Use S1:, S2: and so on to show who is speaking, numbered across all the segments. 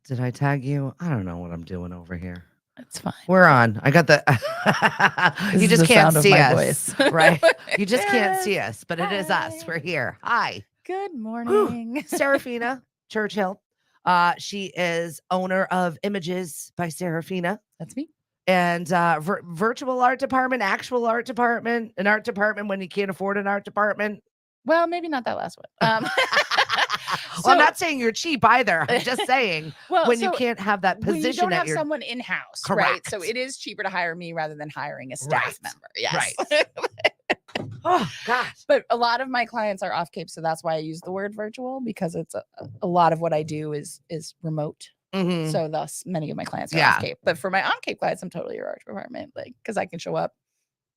S1: Did I tag you? I don't know what I'm doing over here.
S2: It's fine.
S1: We're on. I got the.
S2: This
S1: You
S2: is
S1: just
S2: the
S1: can't
S2: sound of
S1: see
S2: my
S1: us,
S2: voice.
S1: right? You just can't
S2: Yes.
S1: see us, but it is us. We're
S2: Hi.
S1: here. Hi.
S2: Good
S1: Whew.
S2: morning.
S1: Saraphina Churchill. She is owner of Images by Saraphina
S2: That's me.
S1: and virtual art department, actual art department, an art department when you can't afford an art department.
S2: Well, maybe not that last one.
S1: Well, I'm not saying you're cheap either. I'm just saying when you can't have that
S2: when you
S1: position
S2: don't
S1: at
S2: have
S1: your
S2: someone in-house, right? So
S1: correct.
S2: it is cheaper to hire me rather than hiring a staff member. Yes.
S1: Right. Oh gosh.
S2: But a lot of my clients are off Cape, so that's why I use the word virtual, because it's a lot of what I do is remote.
S1: Mhm.
S2: So thus many of my clients are off Cape. But for my on Cape clients, I'm totally your art department, like, because I can show up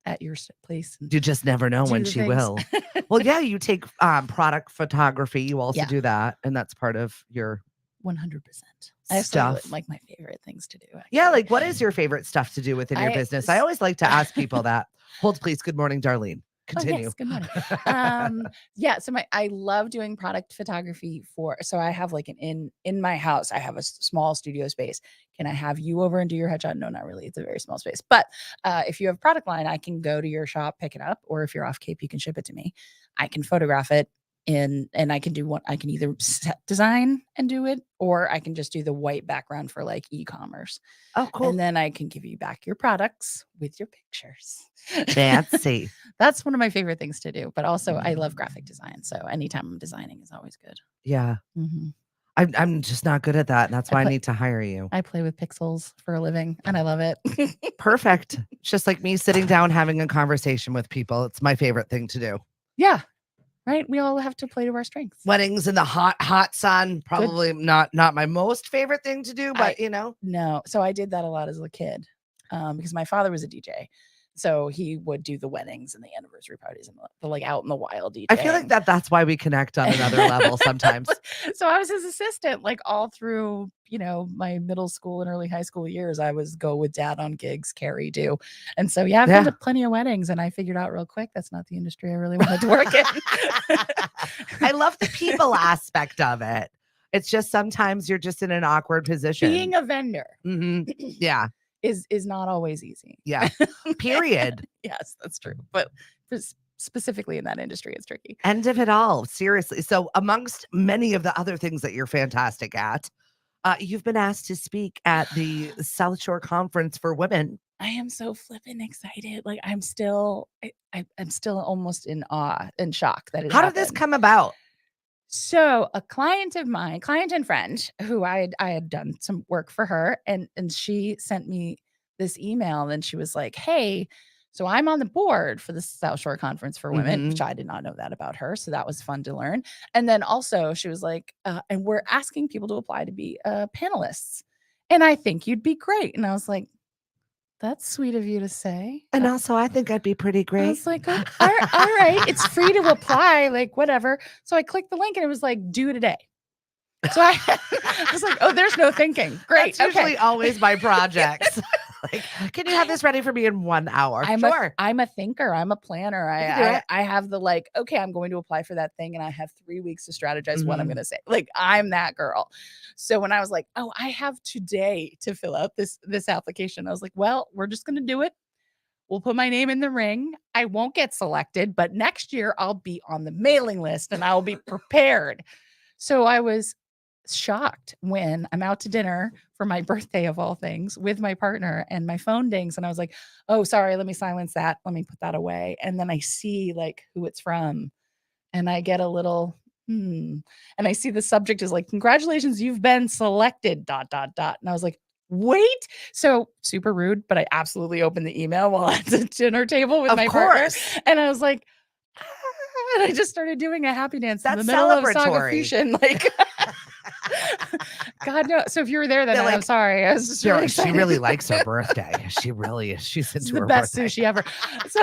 S2: at your place.
S1: You just never know when she will. Well, yeah, you take product photography. You also do that, and that's part of your
S2: 100%.
S1: stuff.
S2: Like my favorite things to do. Actually.
S1: Yeah, like what is your favorite stuff to do within your business? I always like to ask people that. Hold, please. Good morning, Darlene. Continue.
S2: Oh, yes, good morning. Yeah, so I love doing product photography so I have like in my house, I have a small studio space. Can I have you over and do your headshot? No, not really. It's a very small space. But if you have a product line, I can go to your shop, pick it up, or if you're off Cape, you can ship it to me. I can photograph it and I can do what I can either set design and do it, or I can just do the white background for like e-commerce.
S1: Oh, cool.
S2: And then I can give you back your products with your pictures.
S1: Fancy.
S2: That's one of my favorite things to do. But also I love graphic design. So anytime I'm designing is always good.
S1: Yeah.
S2: Mm-hmm.
S1: I'm just not good at that. And that's why I need to hire you.
S2: I play with pixels for a living and I love it.
S1: Perfect. It's just like me sitting down, having a conversation with people. It's my favorite thing to do.
S2: Yeah. Right. We all have to play to our strengths.
S1: Weddings in the hot sun, probably not my most favorite thing to do, but
S2: No. So I did that a lot as a kid because my father was a DJ. So he would do the weddings and the anniversary parties and the like out in the wild DJ.
S1: I feel like that's why we connect on another level sometimes.
S2: So I was his assistant, like all through, my middle school and early high school years. I was go with dad on gigs, carry do. And so, I've been to plenty of weddings and I figured out real quick, that's not the industry I really wanted to work in.
S1: I love the people aspect of it. It's just sometimes you're just in an awkward position.
S2: Being a vendor.
S1: Mm-hmm. Yeah.
S2: Is not always easy.
S1: Yeah. Period.
S2: Yes, that's true. But specifically in that industry, it's tricky.
S1: End of it all. Seriously. So amongst many of the other things that you're fantastic at, you've been asked to speak at the Southshore Conference for Women.
S2: I am so flippin' excited. Like I'm still almost in awe and shock that it
S1: happened. How did this come about?
S2: So a client and friend who I had done some work for her and she sent me this email and she was like, hey, so I'm on the board for the Southshore Conference for Women, which I did not know that about her. So that was fun to learn. And then also she was like, and we're asking people to apply to be panelists. And I think you'd be great. And I was like, that's sweet of you to say.
S1: And also, I think I'd be pretty great.
S2: I was like, oh, all right. It's free to apply, like whatever. So I clicked the link and it was like, due today. So I was like, oh, there's no thinking. Great.
S1: That's usually always my projects. Like, can you have this ready for me in 1 hour? Sure.
S2: I'm a thinker. I'm a planner. I have the like, okay, I'm going to apply for that thing and I have 3 weeks to strategize what I'm going to say. Like, I'm that girl. So when I was like, oh, I have today to fill out this application, I was like, well, we're just going to do it. We'll put my name in the ring. I won't get selected, but next year I'll be on the mailing list and I'll be prepared. So I was shocked when I'm out to dinner for my birthday of all things with my partner and my phone dings and I was like, oh, sorry, let me silence that. Let me put that away. And then I see like who it's from and I get a little, and I see the subject is like, congratulations, you've been selected, ... And I was like, wait. So super rude, but I absolutely opened the email while at the dinner table with my partner. And I was like, and I just started doing a happy dance in the middle of Saga Fusion. Like, God no. So if you were there, then I'm sorry. I was just really excited.
S1: She really likes her birthday. She really is. She's into her
S2: best
S1: birthday.
S2: Sushi ever. So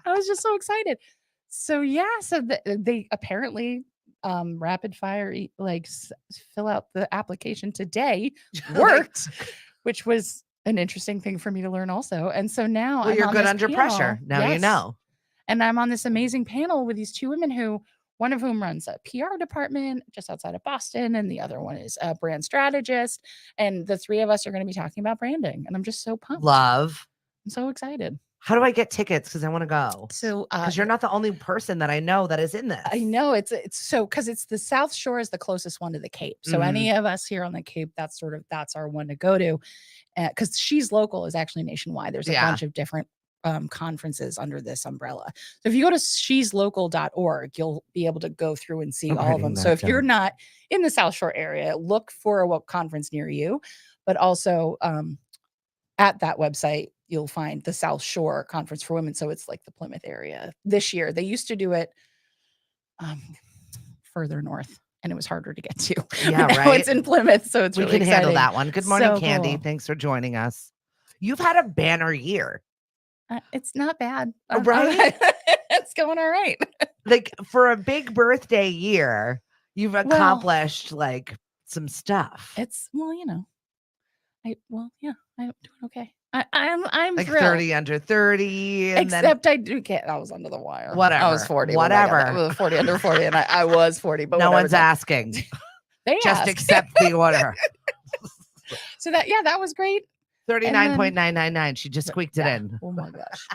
S2: I was just so excited. So yeah, so they apparently rapid fire like fill out the application today worked, which was an interesting thing for me to learn also. And so now
S1: you're good under pressure. Now you know.
S2: And I'm on this amazing panel with these two women who one of whom runs a PR department just outside of Boston, and the other one is a brand strategist. And the three of us are going to be talking about branding. And I'm just so pumped.
S1: Love.
S2: I'm so excited.
S1: How do I get tickets? Because I want to go.
S2: So,
S1: because you're not the only person that I know that is in this.
S2: I know it's so because it's the South Shore is the closest one to the Cape. So any of us here on the Cape, that's our one to go to. Because She's Local is actually nationwide. There's a bunch of different conferences under this umbrella. So if you go to sheslocal.org, you'll be able to go through and see all of them. So if you're not in the South Shore area, look for a conference near you. But also at that website, you'll find the South Shore Conference for Women. So it's like the Plymouth area. This year, they used to do it further north, and it was harder to get to.
S1: Yeah,
S2: right. Now it's in Plymouth, so it's really exciting.
S1: Handle that one. Good morning,
S2: so
S1: Candy.
S2: Cool.
S1: Thanks for joining us. You've had a banner year.
S2: It's not bad.
S1: Right?
S2: It's going all right.
S1: Like for a big birthday year, you've accomplished like some stuff.
S2: It's I'm doing okay. I'm
S1: like
S2: thrilled.
S1: 30 under 30. And
S2: Except I do get, I was under the wire.
S1: Whatever.
S2: I was 40.
S1: Whatever.
S2: 40 under 40, and I was 40. But
S1: no one's asking.
S2: They
S1: just
S2: asked.
S1: accept the order.
S2: So that was great.
S1: 39.999. She just squeaked it in.
S2: Oh my gosh.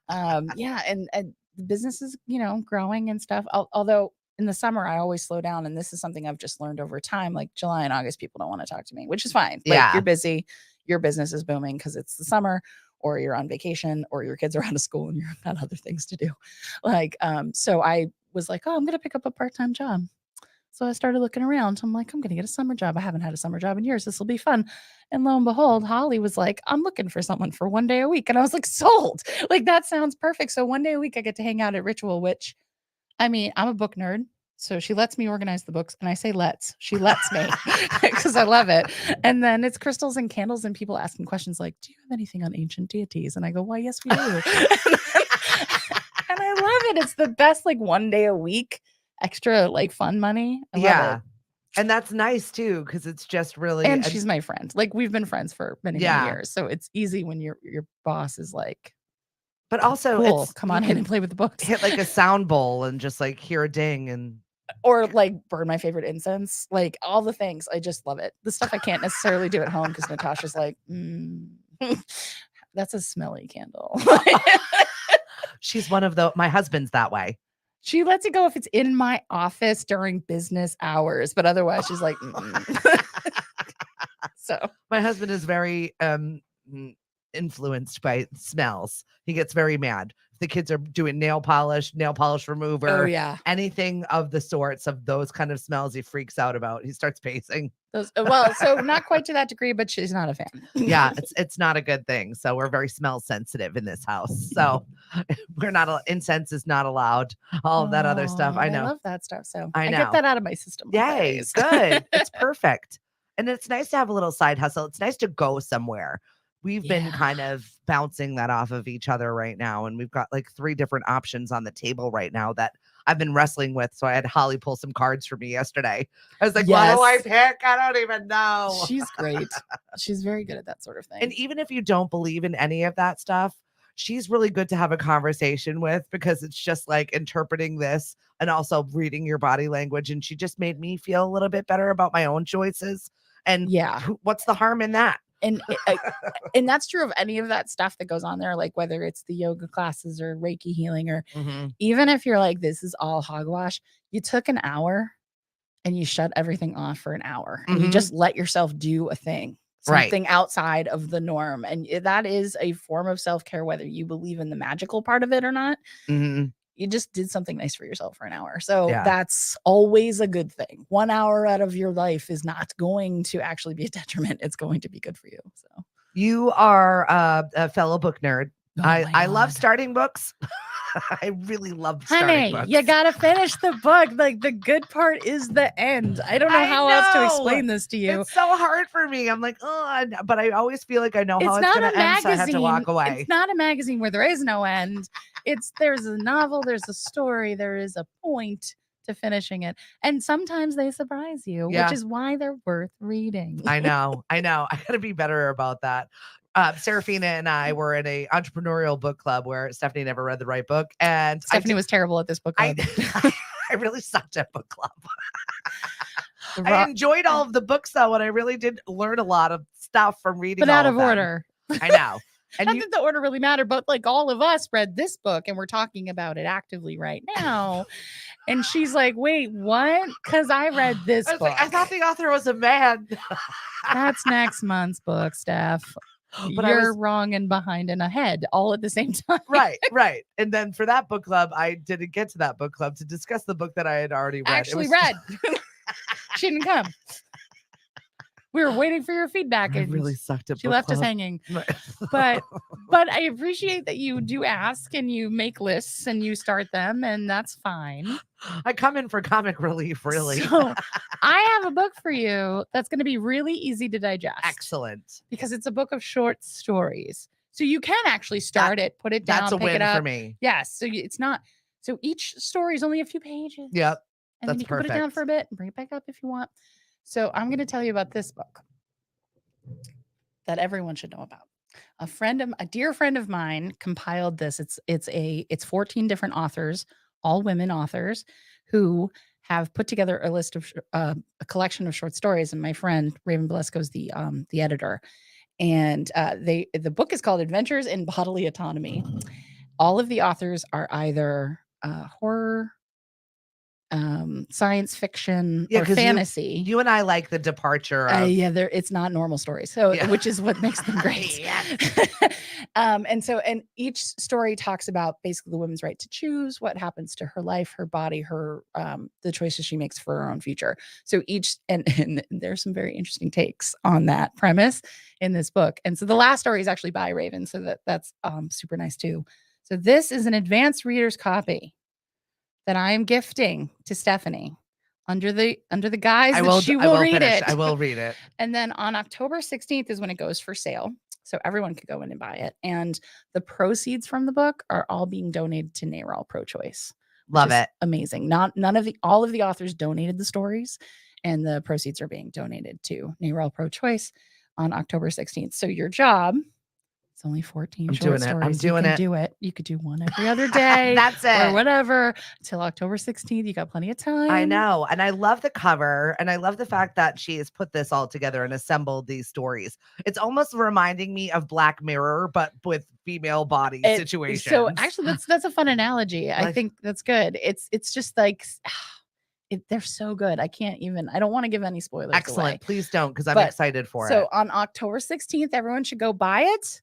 S2: And the business is, growing and stuff. Although in the summer, I always slow down. And this is something I've just learned over time. Like July and August, people don't want to talk to me, which is fine. Like, you're busy. Your business is booming because it's the summer, or you're on vacation, or your kids are out of school and you've got other things to do. So I was like, I'm going to pick up a part-time job. So I started looking around. I'm like, I'm going to get a summer job. I haven't had a summer job in years. This will be fun. And lo and behold, Holly was like, I'm looking for someone for 1 day a week. And I was like, sold. Like, that sounds perfect. So 1 day a week, I get to hang out at Ritual, which, I'm a book nerd. So she lets me organize the books. And I say she lets me because I love it. And then it's crystals and candles and people asking questions like, do you have anything on ancient deities? And I go, why, yes, we do. And I love it. It's the best, 1 day a week extra fun money. I love it.
S1: And that's nice too, because it's just really,
S2: and she's my friend. We've been friends for many years, so it's easy when your boss is like,
S1: but also
S2: cool,
S1: it's,
S2: come on in and play with the books.
S1: Hit a sound bowl and just hear a ding, and
S2: or burn my favorite incense, all the things. I just love it. The stuff I can't necessarily do at home because Natasha's like, that's a smelly candle.
S1: She's one of my husband's that way.
S2: She lets it go if it's in my office during business hours, but otherwise she's like, So
S1: my husband is very influenced by smells. He gets very mad. The kids are doing nail polish remover, anything of the sorts of those kind of smells, he freaks out about. He starts pacing.
S2: So not quite to that degree, but she's not a fan.
S1: Yeah, it's not a good thing. So we're very smell sensitive in this house. So we're not, incense is not allowed. All of that other stuff. I know.
S2: I love that stuff. So
S1: I
S2: get that out of my system.
S1: Yay, good. It's perfect. And it's nice to have a little side hustle. It's nice to go somewhere. We've been kind of bouncing that off of each other right now. And we've got 3 different options on the table right now that I've been wrestling with. So I had Holly pull some cards for me yesterday. I was like, what do I pick? I don't even know.
S2: She's great. She's very good at that sort of thing.
S1: And even if you don't believe in any of that stuff, she's really good to have a conversation with, because it's just interpreting this and also reading your body language. And she just made me feel a little bit better about my own choices. And what's the harm in that?
S2: And that's true of any of that stuff that goes on there, whether it's the yoga classes or Reiki healing, or even if you're this is all hogwash, you took an hour and you shut everything off for an hour and you just let yourself do a thing, something outside of the norm. And that is a form of self-care, whether you believe in the magical part of it or not. You just did something nice for yourself for an hour. So that's always a good thing. 1 hour out of your life is not going to actually be a detriment. It's going to be good for you. So
S1: you are a fellow book nerd. I love starting books. I really love starting books.
S2: You gotta finish the book. The good part is the end. I don't know how else to explain this to you.
S1: It's so hard for me. I'm like, oh, but I always feel like I know how it's going to end, so I have to walk away.
S2: It's not a magazine where there is no end. There's a novel, there's a story, there is a point to finishing it. And sometimes they surprise you, which is why they're worth reading.
S1: I know. I got to be better about that. Saraphina and I were in a entrepreneurial book club where Stephanie never read the right book, and
S2: Stephanie was terrible at this book club.
S1: I really sucked at book club. I enjoyed all of the books though, and I really did learn a lot of stuff from reading.
S2: But out
S1: all
S2: of
S1: them.
S2: order.
S1: I know.
S2: And not that the order really mattered, but like all of us read this book and we're talking about it actively right now. And she's like, wait, what? Because I read this book.
S1: Like, I thought the author was a man.
S2: That's next month's book, Steph. But you're wrong and behind and ahead all at the same time.
S1: Right. And then for that book club, I didn't get to that book club to discuss the book that I had already read.
S2: She didn't come. We were waiting for your feedback.
S1: I
S2: And
S1: really sucked at
S2: she
S1: book
S2: left
S1: club.
S2: us hanging. But I appreciate that you do ask and you make lists and you start them, and that's fine.
S1: I come in for comic relief, really.
S2: So I have a book for you that's going to be really easy to digest.
S1: Excellent.
S2: Because it's a book of short stories. So you can actually start it, put it down,
S1: that's a
S2: pick
S1: win
S2: it up.
S1: for me.
S2: Yes. So it's not. So each story is only a few pages.
S1: Yep.
S2: And then you can put it down for a bit and bring it back up if you want. So I'm going to tell you about this book that everyone should know about. A dear friend of mine compiled this. It's 14 different authors, all women authors, who have put together a list of a collection of short stories. And my friend Raven Belesko is the editor. And the book is called Adventures in Bodily Autonomy. All of the authors are either horror, science fiction, or fantasy.
S1: You and I like the departure of
S2: it's not normal stories, which is what makes them great. And each story talks about basically the woman's right to choose what happens to her life, her body, her the choices she makes for her own future. So each and there's some very interesting takes on that premise in this book. And so the last story is actually by Raven, so that's super nice too. So this is an advanced reader's copy that I am gifting to Stephanie under the guise that she will read it.
S1: I will read it.
S2: And then on October 16th is when it goes for sale. So everyone could go in and buy it. And the proceeds from the book are all being donated to NARAL Pro-Choice.
S1: Love it.
S2: Amazing. All of the authors donated the stories, and the proceeds are being donated to NARAL Pro-Choice on October 16th. So your job, it's only 14 short stories.
S1: I'm doing it.
S2: Do it. You could do one every other day.
S1: That's it.
S2: Or whatever. Until October 16th. You got plenty of time.
S1: I know. And I love the cover. And I love the fact that she has put this all together and assembled these stories. It's almost reminding me of Black Mirror, but with female body situations.
S2: So actually, that's a fun analogy. I think that's good. It's just like... they're so good. I don't want to give any spoilers.
S1: Excellent.
S2: Away.
S1: Please don't, because I'm excited for it.
S2: So on October 16th, everyone should go buy it.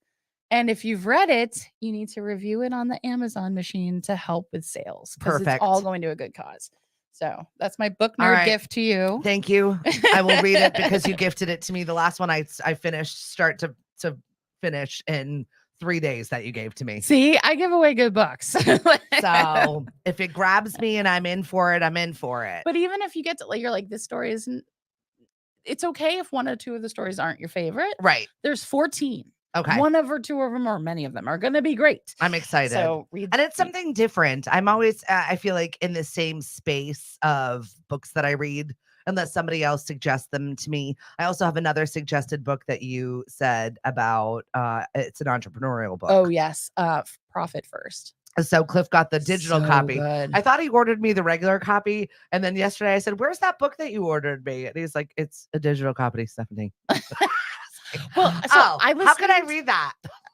S2: And if you've read it, you need to review it on the Amazon machine to help with sales.
S1: Perfect.
S2: It's all going to a good cause. So that's my book nerd gift to you.
S1: Thank you. I will read it because you gifted it to me. The last one I finished start to finish in 3 days that you gave to me.
S2: See, I give away good books.
S1: So if it grabs me and I'm in for it, I'm in for it.
S2: But even if you get to you're like, this story isn't, it's okay if one or two of the stories aren't your favorite.
S1: Right.
S2: There's 14.
S1: Okay.
S2: One of or two of them or many of them are going to be great.
S1: I'm excited.
S2: So
S1: and it's something different. I'm always, I feel like in the same space of books that I read, unless somebody else suggests them to me. I also have another suggested book that you said about, it's an entrepreneurial book.
S2: Oh, yes. Profit First.
S1: So Cliff got the digital copy.
S2: Good.
S1: I thought he ordered me the regular copy. And then yesterday I said, where's that book that you ordered me? And he's like, it's a digital copy, Stephanie.
S2: Well, so how
S1: could I read that?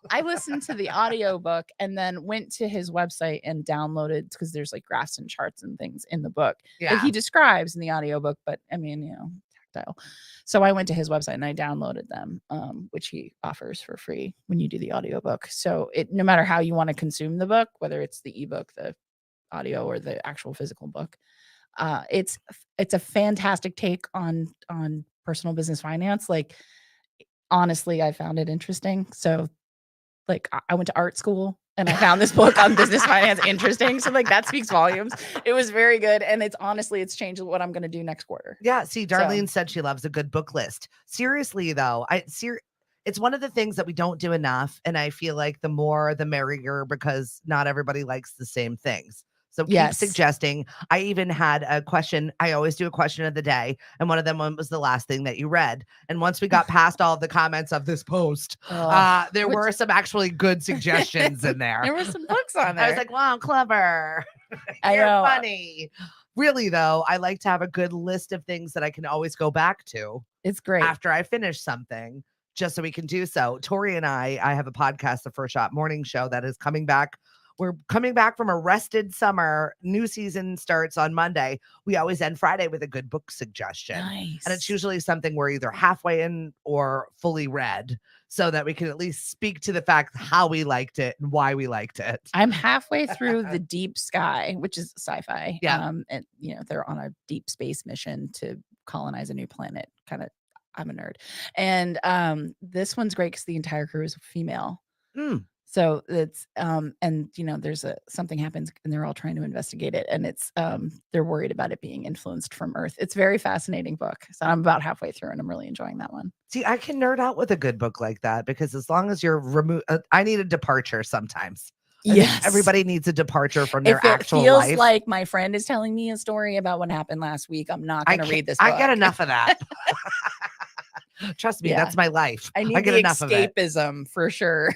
S2: I listened to the audiobook and then went to his website and downloaded, because there's like graphs and charts and things in the book that he describes in the audiobook, but I mean, tactile. So I went to his website and I downloaded them, which he offers for free when you do the audiobook. So no matter how you want to consume the book, whether it's the ebook, the audio, or the actual physical book, it's a fantastic take on personal business finance. Like, honestly, I found it interesting. So like, I went to art school and I found this book on business finance interesting. So like, that speaks volumes. It was very good. And it's changed what I'm going to do next quarter.
S1: Yeah. See, Darlene said she loves a good book list. Seriously though, it's one of the things that we don't do enough. And I feel like the more, the merrier, because not everybody likes the same things. So keep suggesting. I even had a question. I always do a question of the day. And one of them was the last thing that you read. And once we got past all of the comments of this post, there were some actually good suggestions in there.
S2: There were some books on there.
S1: I was like, wow, clever.
S2: I
S1: You're
S2: know.
S1: funny. really though, I like to have a good list of things that I can always go back to
S2: It's great.
S1: after I finish something, just so we can do so. Tori and I have a podcast, the First Shot Morning Show, that is coming back. We're coming back from a rested summer. New season starts on Monday. We always end Friday with a good book suggestion.
S2: Nice.
S1: And it's usually something we're either halfway in or fully read, so that we can at least speak to the fact how we liked it and why we liked it.
S2: I'm halfway through The Deep Sky, which is sci-fi.
S1: Yeah.
S2: And they're on a deep space mission to colonize a new planet. Kind of, I'm a nerd. And this one's great because the entire crew is female. So it's there's something happens and they're all trying to investigate it, and it's they're worried about it being influenced from Earth. It's a very fascinating book. So I'm about halfway through and I'm really enjoying that one.
S1: See, I can nerd out with a good book like that, because as long as you're removed, I need a departure sometimes.
S2: Yes.
S1: Everybody needs a departure from their actual
S2: feels
S1: life.
S2: like my friend is telling me a story about what happened last week, I'm not going to read this book.
S1: I get enough of that. Trust me, that's my life.
S2: I need
S1: get
S2: the
S1: enough
S2: escapism for sure.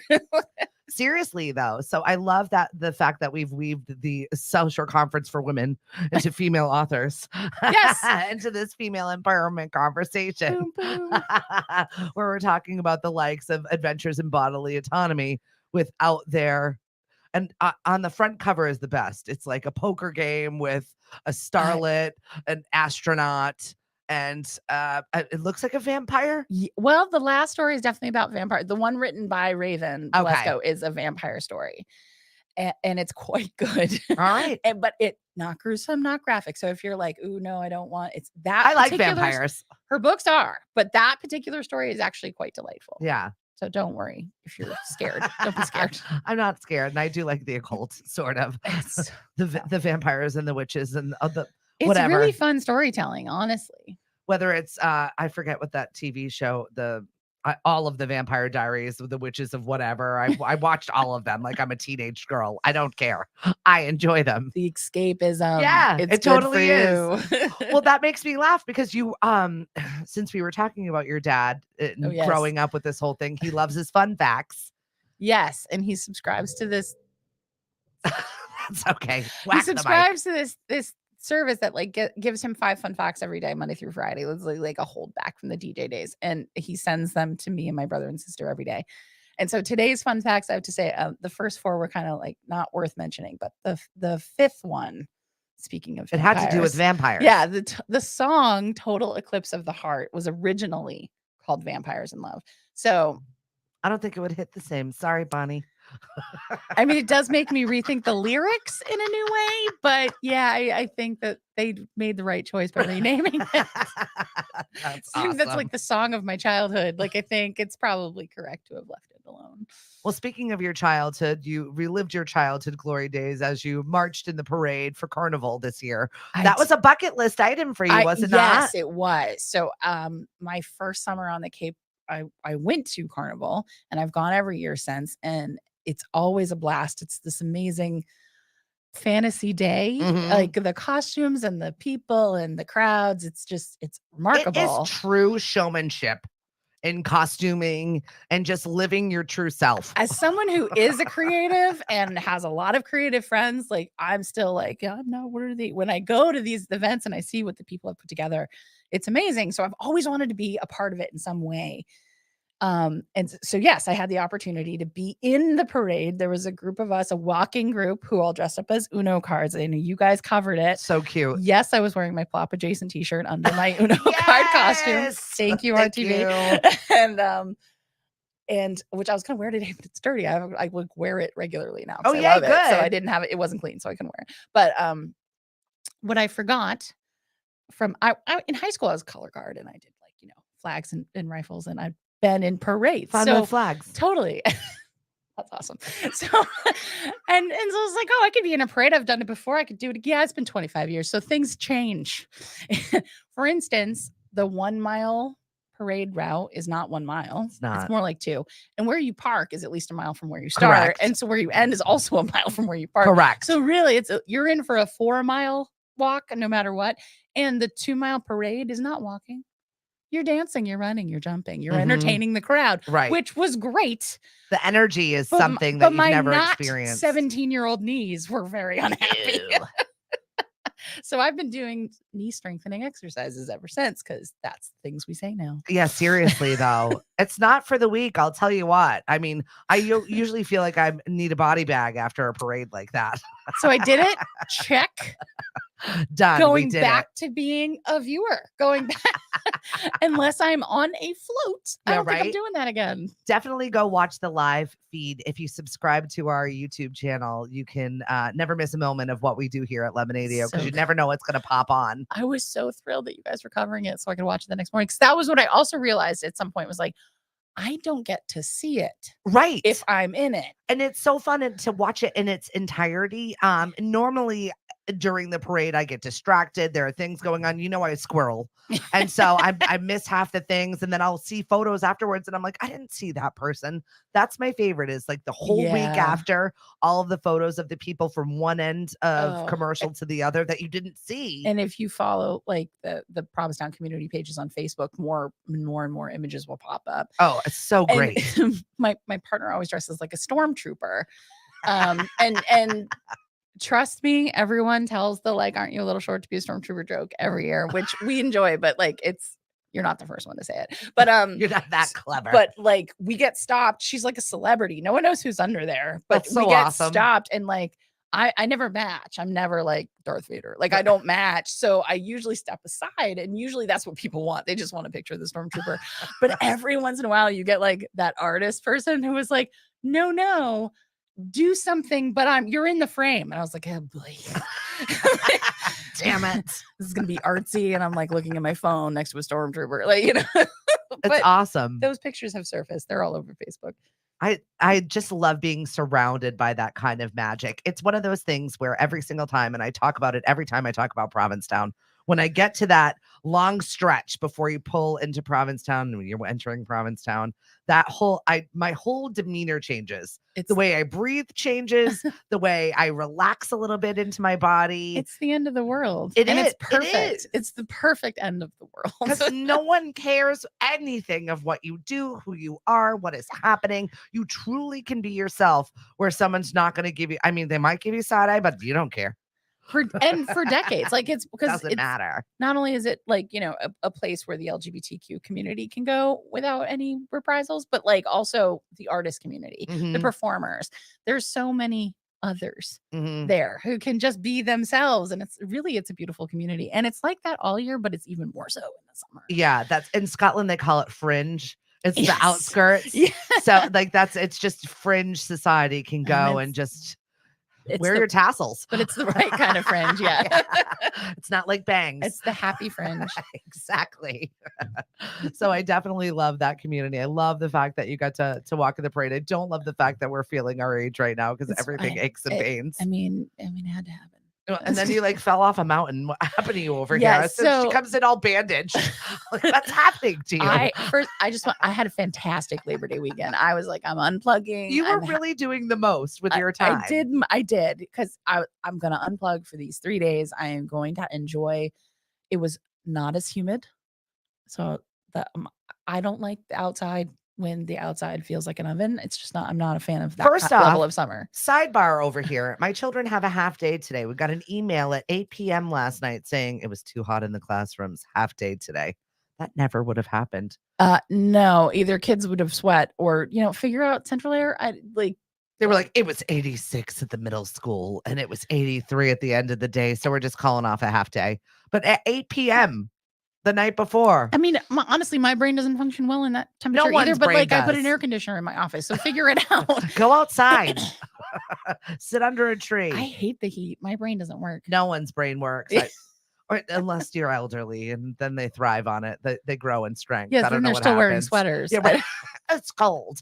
S1: Seriously, though. So I love that the fact that we've weaved the Southshore Conference for Women into female authors.
S2: Yes.
S1: Into this female empowerment conversation.
S2: Boom, boom.
S1: Where we're talking about the likes of Adventures in Bodily Autonomy without their... And on the front cover is the best. It's like a poker game with a starlet, an astronaut, and it looks like a vampire.
S2: Well, the last story is definitely about vampire. The one written by Raven Lesko is a vampire story, and it's quite good.
S1: All right,
S2: but it not gruesome, not graphic. So if you're like, "Ooh, no, I don't want," it's that.
S1: I like vampires.
S2: Her books are, but that particular story is actually quite delightful.
S1: Yeah.
S2: So don't worry if you're scared. Don't be scared.
S1: I'm not scared, and I do like the occult, sort of. The vampires and the witches and the whatever.
S2: It's really fun storytelling, honestly.
S1: Whether it's I forget what that TV show, all of the Vampire Diaries of the Witches of whatever. I watched all of them like I'm a teenage girl. I don't care. I enjoy them.
S2: The escapism.
S1: Yeah,
S2: it
S1: totally is. Well, that makes me laugh because you since we were talking about your dad growing up with this whole thing, he loves his fun facts.
S2: Yes, and he subscribes to this.
S1: That's okay.
S2: He subscribes to this service that gives him 5 fun facts every day, Monday through Friday. It's like a holdback from the DJ days, and he sends them to me and my brother and sister every day. And so today's fun facts, I have to say, the first 4 were kind of like not worth mentioning, but the 5th one, speaking of vampires,
S1: it had to do with vampires.
S2: Yeah, the song "Total Eclipse of the Heart" was originally called "Vampires in Love." So
S1: I don't think it would hit the same. Sorry, Bonnie.
S2: I mean, it does make me rethink the lyrics in a new way, but yeah, I think that they made the right choice by renaming it.
S1: That's
S2: awesome. That's like the song of my childhood. Like, I think it's probably correct to have left it alone.
S1: Well, speaking of your childhood, you relived your childhood glory days as you marched in the parade for Carnival this year. That was a bucket list item for you, was it not?
S2: Yes, it was. So my first summer on the Cape, I went to Carnival, and I've gone every year since, and it's always a blast. It's this amazing fantasy day, like the costumes and the people and the crowds. It's remarkable.
S1: It is true showmanship in costuming and just living your true self.
S2: As someone who is a creative and has a lot of creative friends, like I'm still like, I'm not worthy. When I go to these events and I see what the people have put together, it's amazing. So I've always wanted to be a part of it in some way. And so, yes, I had the opportunity to be in the parade. There was a group of us, a walking group, who all dressed up as Uno cards. I know you guys covered it.
S1: So cute.
S2: Yes, I was wearing my Plop Adjacent t-shirt under my Uno card costume. Thank you, RTV. And which I was kind of wear today, but it's dirty. I would wear it regularly now.
S1: Oh, yeah, good.
S2: So I didn't have it. It wasn't clean, so I couldn't wear it. But what I forgot from in high school, I was color guard, and I did flags and rifles, and I'd been in parades.
S1: Fun with flags.
S2: Totally. That's awesome. So, and so I was like, oh, I could be in a parade. I've done it before. I could do it again. Yeah, it's been 25 years. So things change. For instance, the 1 mile parade route is not 1 mile.
S1: It's not.
S2: It's more like 2. And where you park is at least a mile from where you start.
S1: Correct.
S2: And so where you end is also a mile from where you park.
S1: Correct.
S2: So really you're in for a 4 mile walk no matter what. And the 2 mile parade is not walking. You're dancing, you're running, you're jumping, you're entertaining the crowd,
S1: right?
S2: Which was great.
S1: The energy is something that you've never experienced.
S2: 17-year-old knees were very unhappy. So I've been doing knee strengthening exercises ever since because that's things we say now.
S1: Yeah, seriously though, it's not for the weak. I'll tell you what. I mean, I usually feel like I need a body bag after a parade like that.
S2: So I did it. Check.
S1: Done.
S2: Going back to being a viewer. Going back. Unless I'm on a float. I don't think I'm doing that again.
S1: Definitely go watch the live feed. If you subscribe to our YouTube channel, you can never miss a moment of what we do here at Lemonadio because you never know what's going to pop on.
S2: I was so thrilled that you guys were covering it so I could watch it the next morning. Because that was what I also realized at some point was like, I don't get to see it.
S1: Right.
S2: If I'm in it.
S1: And it's so fun to watch it in its entirety. Normally during the parade, I get distracted. There are things going on. You know, I squirrel. And so I miss half the things. And then I'll see photos afterwards. And I'm like, I didn't see that person. That's my favorite is like the whole week after all of the photos of the people from one end of commercial to the other that you didn't see.
S2: And if you follow like the Provincetown community pages on Facebook, more and more images will pop up.
S1: Oh, it's so great.
S2: And my partner always dresses like a stormtrooper. And trust me, everyone tells the like, aren't you a little short to be a stormtrooper joke every year, which we enjoy, but like you're not the first one to say it. But
S1: you're not that clever.
S2: But like we get stopped. She's like a celebrity. No one knows who's under there. But we get stopped and like I never match. I'm never like Darth Vader. Like I don't match. So I usually step aside and usually that's what people want. They just want a picture of the stormtrooper. But every once in a while you get like that artist person who is like, no, do something, but you're in the frame. And I was like, oh boy.
S1: Damn it.
S2: This is gonna be artsy. And I'm like looking at my phone next to a stormtrooper. Like,
S1: it's awesome.
S2: Those pictures have surfaced. They're all over Facebook.
S1: I just love being surrounded by that kind of magic. It's one of those things where every single time, and I talk about it every time I talk about Provincetown, when I get to that long stretch before you pull into Provincetown, when you're entering Provincetown, my whole demeanor changes. It's the way I breathe changes, the way I relax a little bit into my body.
S2: It's the end of the world. It's perfect. It's the perfect end of the world.
S1: Because no one cares anything of what you do, who you are, what is happening. You truly can be yourself where someone's not going to give you, I mean, they might give you side eye, but you don't care.
S2: For decades, like it's because it
S1: doesn't matter.
S2: Not only is it like, a place where the LGBTQ community can go without any reprisals, but like also the artist community, the performers. There's so many others there who can just be themselves. And it's a beautiful community. And it's like that all year, but it's even more so in the summer.
S1: Yeah. That's in Scotland. They call it fringe. It's the outskirts. Yeah. So like it's just fringe society can go and just wear your tassels.
S2: But it's the right kind of fringe. Yeah.
S1: It's not like bangs.
S2: It's the happy fringe.
S1: Exactly. So I definitely love that community. I love the fact that you got to walk in the parade. I don't love the fact that we're feeling our age right now because everything aches and pains.
S2: I mean, it had to happen.
S1: And then you like fell off a mountain. What happened to you over here? So she comes in all bandaged. Like, what's happening to you?
S2: I had a fantastic Labor Day weekend. I was like, I'm unplugging.
S1: You were really doing the most with your time.
S2: I did because I'm gonna unplug for these 3 days. I am going to enjoy. It was not as humid, so I don't like the outside. When the outside feels like an oven, it's just not. I'm not a fan of that level of summer.
S1: Sidebar over here. My children have a half day today. We got an email at 8 p.m. last night saying it was too hot in the classrooms. Half day today. That never would have happened.
S2: No, either kids would have sweat or figure out central air.
S1: They were like, it was 86 at the middle school and it was 83 at the end of the day. So we're just calling off a half day. But at 8 p.m. the night before.
S2: I mean, honestly, my brain doesn't function well in that temperature either. But like, I put an air conditioner in my office, so figure it out.
S1: Go outside, sit under a tree.
S2: I hate the heat. My brain doesn't work.
S1: No one's brain works, or unless you're elderly, and then they thrive on it. They grow in strength.
S2: Yes,
S1: I don't know
S2: they're
S1: what
S2: still
S1: happens.
S2: wearing sweaters.
S1: Yeah, right. It's cold.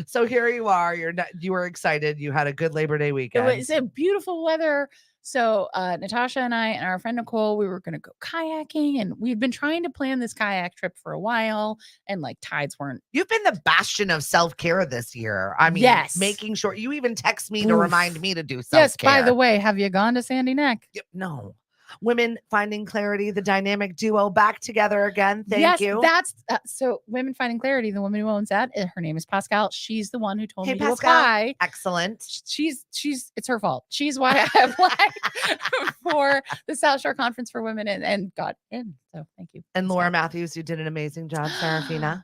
S1: So here you are. You were excited. You had a good Labor Day weekend.
S2: It was a beautiful weather. So Natasha and I and our friend Nicole, we were going to go kayaking, and we've been trying to plan this kayak trip for a while, and like tides weren't.
S1: You've been the bastion of self-care this year. I mean,
S2: yes.
S1: Making sure you even text me to remind me to do self-care.
S2: Yes, by the way, have you gone to Sandy Neck?
S1: No. Women Finding Clarity, the dynamic duo back together again. Thank you.
S2: That's so Women Finding Clarity, the woman who owns that, her name is Pascal. She's the one who told me to apply.
S1: Excellent.
S2: She's it's her fault. She's why I applied for the Southshore Conference for Women and got in. So thank you.
S1: And Laura Matthews, you did an amazing job, Saraphina.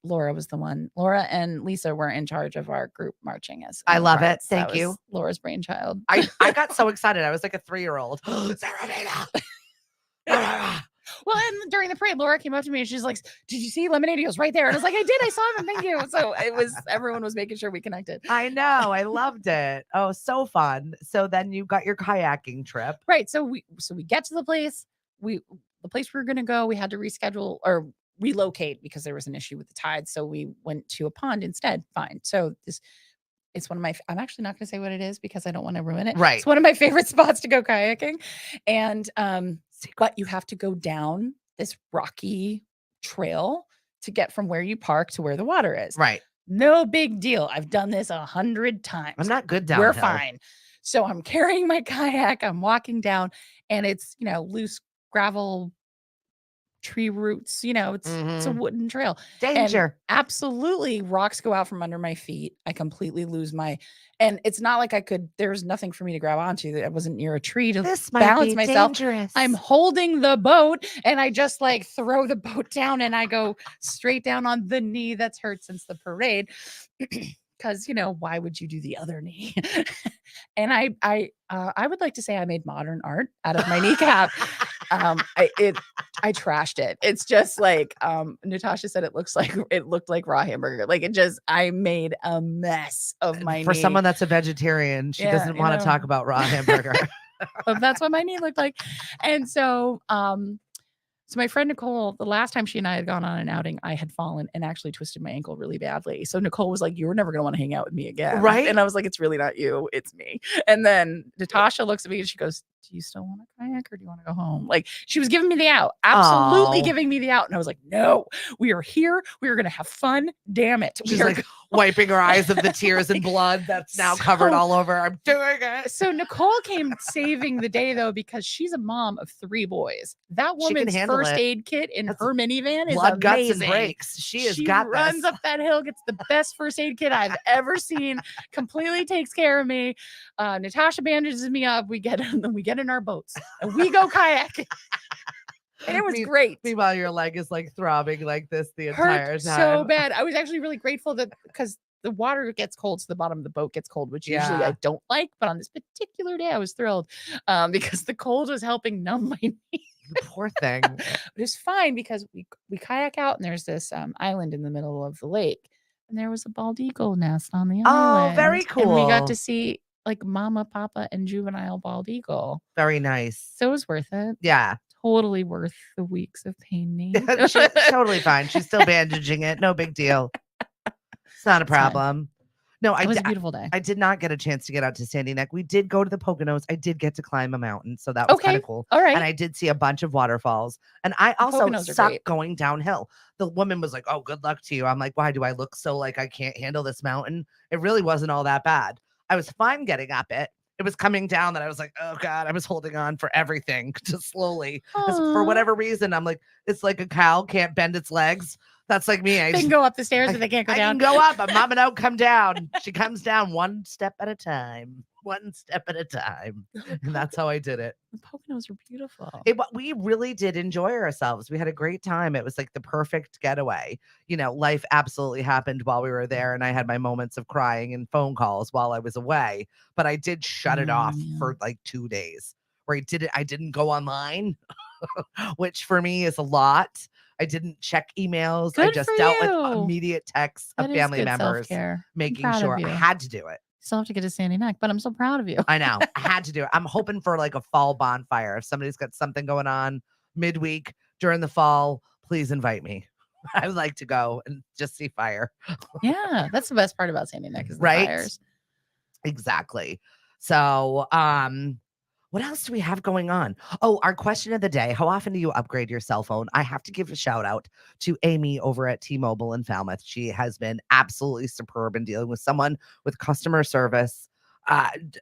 S2: Laura was the one. Laura and Lisa were in charge of our group marching.
S1: I love it. Thank you.
S2: Laura's brainchild.
S1: I got so excited. I was like a 3-year-old. Saraphina.
S2: Well, and during the parade, Laura came up to me and she's like, "Did you see Lemonade?" He goes, "Right there." And I was like, "I did. I saw him. Thank you." So everyone was making sure we connected.
S1: I know. I loved it. Oh, so fun. So then you got your kayaking trip.
S2: Right. So we get to the place. The place we were going to go, we had to reschedule or relocate because there was an issue with the tide. So we went to a pond instead. Fine. So it's one of my, I'm actually not going to say what it is because I don't want to ruin it.
S1: Right.
S2: It's one of my favorite spots to go kayaking. And, but you have to go down this rocky trail to get from where you park to where the water is.
S1: Right.
S2: No big deal. I've done this 100 times.
S1: I'm not good downhill.
S2: We're fine. So I'm carrying my kayak. I'm walking down and it's, loose gravel, tree roots, it's a wooden trail.
S1: Danger.
S2: And absolutely rocks go out from under my feet. I completely lose and it's not like there's nothing for me to grab onto. That I wasn't near a tree to balance myself.
S1: Dangerous.
S2: I'm holding the boat and I just throw the boat down and I go straight down on the knee that's hurt since the parade. Because why would you do the other knee? And I would like to say I made modern art out of my kneecap. I trashed it. It's just Natasha said it looked like raw hamburger. I made a mess of my knee.
S1: For someone that's a vegetarian, she doesn't want to talk about raw hamburger.
S2: But that's what my knee looked like. And so so my friend Nicole, the last time she and I had gone on an outing, I had fallen and actually twisted my ankle really badly. So Nicole was like, "You were never going to want to hang out with me again."
S1: Right.
S2: And I was like, "It's really not you, it's me." And then Natasha looks at me and she goes, "Do you still want to kayak or do you want to go home?" She was giving me the out, absolutely giving me the out. And I was like, "No, we are here. We are going to have fun. Damn it."
S1: She's wiping her eyes of the tears and blood that's now covered all over. I'm doing it.
S2: So Nicole came saving the day though, because she's a mom of 3 boys. That woman's first aid kit in her minivan is
S1: blood,
S2: amazing.
S1: guts, and brakes. She
S2: runs up that hill, gets the best first aid kit I've ever seen. Completely takes care of me. Natasha bandages me up. We get in our boats and we go kayaking. And it was great.
S1: Meanwhile, your leg is throbbing like this the entire time.
S2: So bad. I was actually really grateful because the water gets cold, so the bottom of the boat gets cold, which usually I don't like. But on this particular day, I was thrilled because the cold was helping numb my knee.
S1: Poor thing.
S2: But it's fine because we kayak out and there's this island in the middle of the lake, and there was a bald eagle nest on the island.
S1: Oh, very cool.
S2: And we got to see mama, papa, and juvenile bald eagle.
S1: Very nice.
S2: So it was worth it.
S1: Yeah.
S2: Totally worth the weeks of pain knee.
S1: She's totally fine. She's still bandaging it. No big deal. It's not a problem. No,
S2: it was a beautiful day.
S1: I did not get a chance to get out to Sandy Neck. We did go to the Poconos. I did get to climb a mountain, so that was kind of cool.
S2: All right.
S1: And I did see a bunch of waterfalls. And I also sucked going downhill. The woman was like, "Oh, good luck to you." I'm like, "Why do I look so like I can't handle this mountain?" It really wasn't all that bad. I was fine getting up it. It was coming down that I was like, "Oh God," I was holding on for everything just slowly. For whatever reason, I'm like, it's like a cow can't bend its legs. That's like me.
S2: They can go up the stairs, but they can't go down.
S1: I can go up, but mama don't come down. She comes down one step at a time. One step at a time. And that's how I did it.
S2: The Poconos were beautiful.
S1: We really did enjoy ourselves. We had a great time. It was like the perfect getaway. Life absolutely happened while we were there. And I had my moments of crying and phone calls while I was away. But I did shut it off for 2 days where I didn't go online, which for me is a lot. I didn't check emails. I just dealt with immediate texts of family members, making sure I had to do it.
S2: Still have to get to Sandy Neck, but I'm so proud of you.
S1: I know. I had to do it. I'm hoping for a fall bonfire. If somebody's got something going on midweek during the fall, please invite me. I would like to go and just see fire.
S2: Yeah, that's the best part about Sandy Neck is the fires.
S1: Exactly. So, what else do we have going on? Oh, our question of the day. How often do you upgrade your cell phone? I have to give a shout out to Amy over at T-Mobile in Falmouth. She has been absolutely superb in dealing with someone with customer service.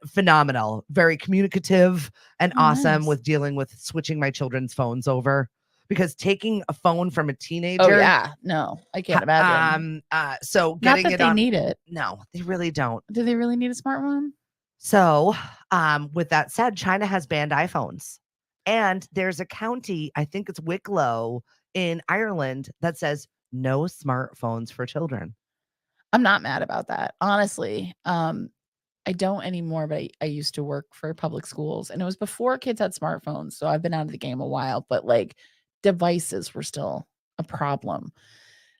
S1: Phenomenal, very communicative and
S2: Oh,
S1: awesome
S2: nice.
S1: with dealing with switching my children's phones over, because taking a phone from a
S2: Oh,
S1: teenager,
S2: yeah. No, I can't imagine.
S1: so
S2: Not
S1: getting
S2: that
S1: it
S2: they
S1: on,
S2: need it.
S1: no, they really don't.
S2: Do they really need a smartphone?
S1: So, with that said, China has banned iPhones. And there's a county, I think it's Wicklow in Ireland, that says no smartphones for children.
S2: I'm not mad about that, honestly. I don't anymore, but I used to work for public schools, and it was before kids had smartphones, so I've been out of the game a while, but, like, devices were still a problem.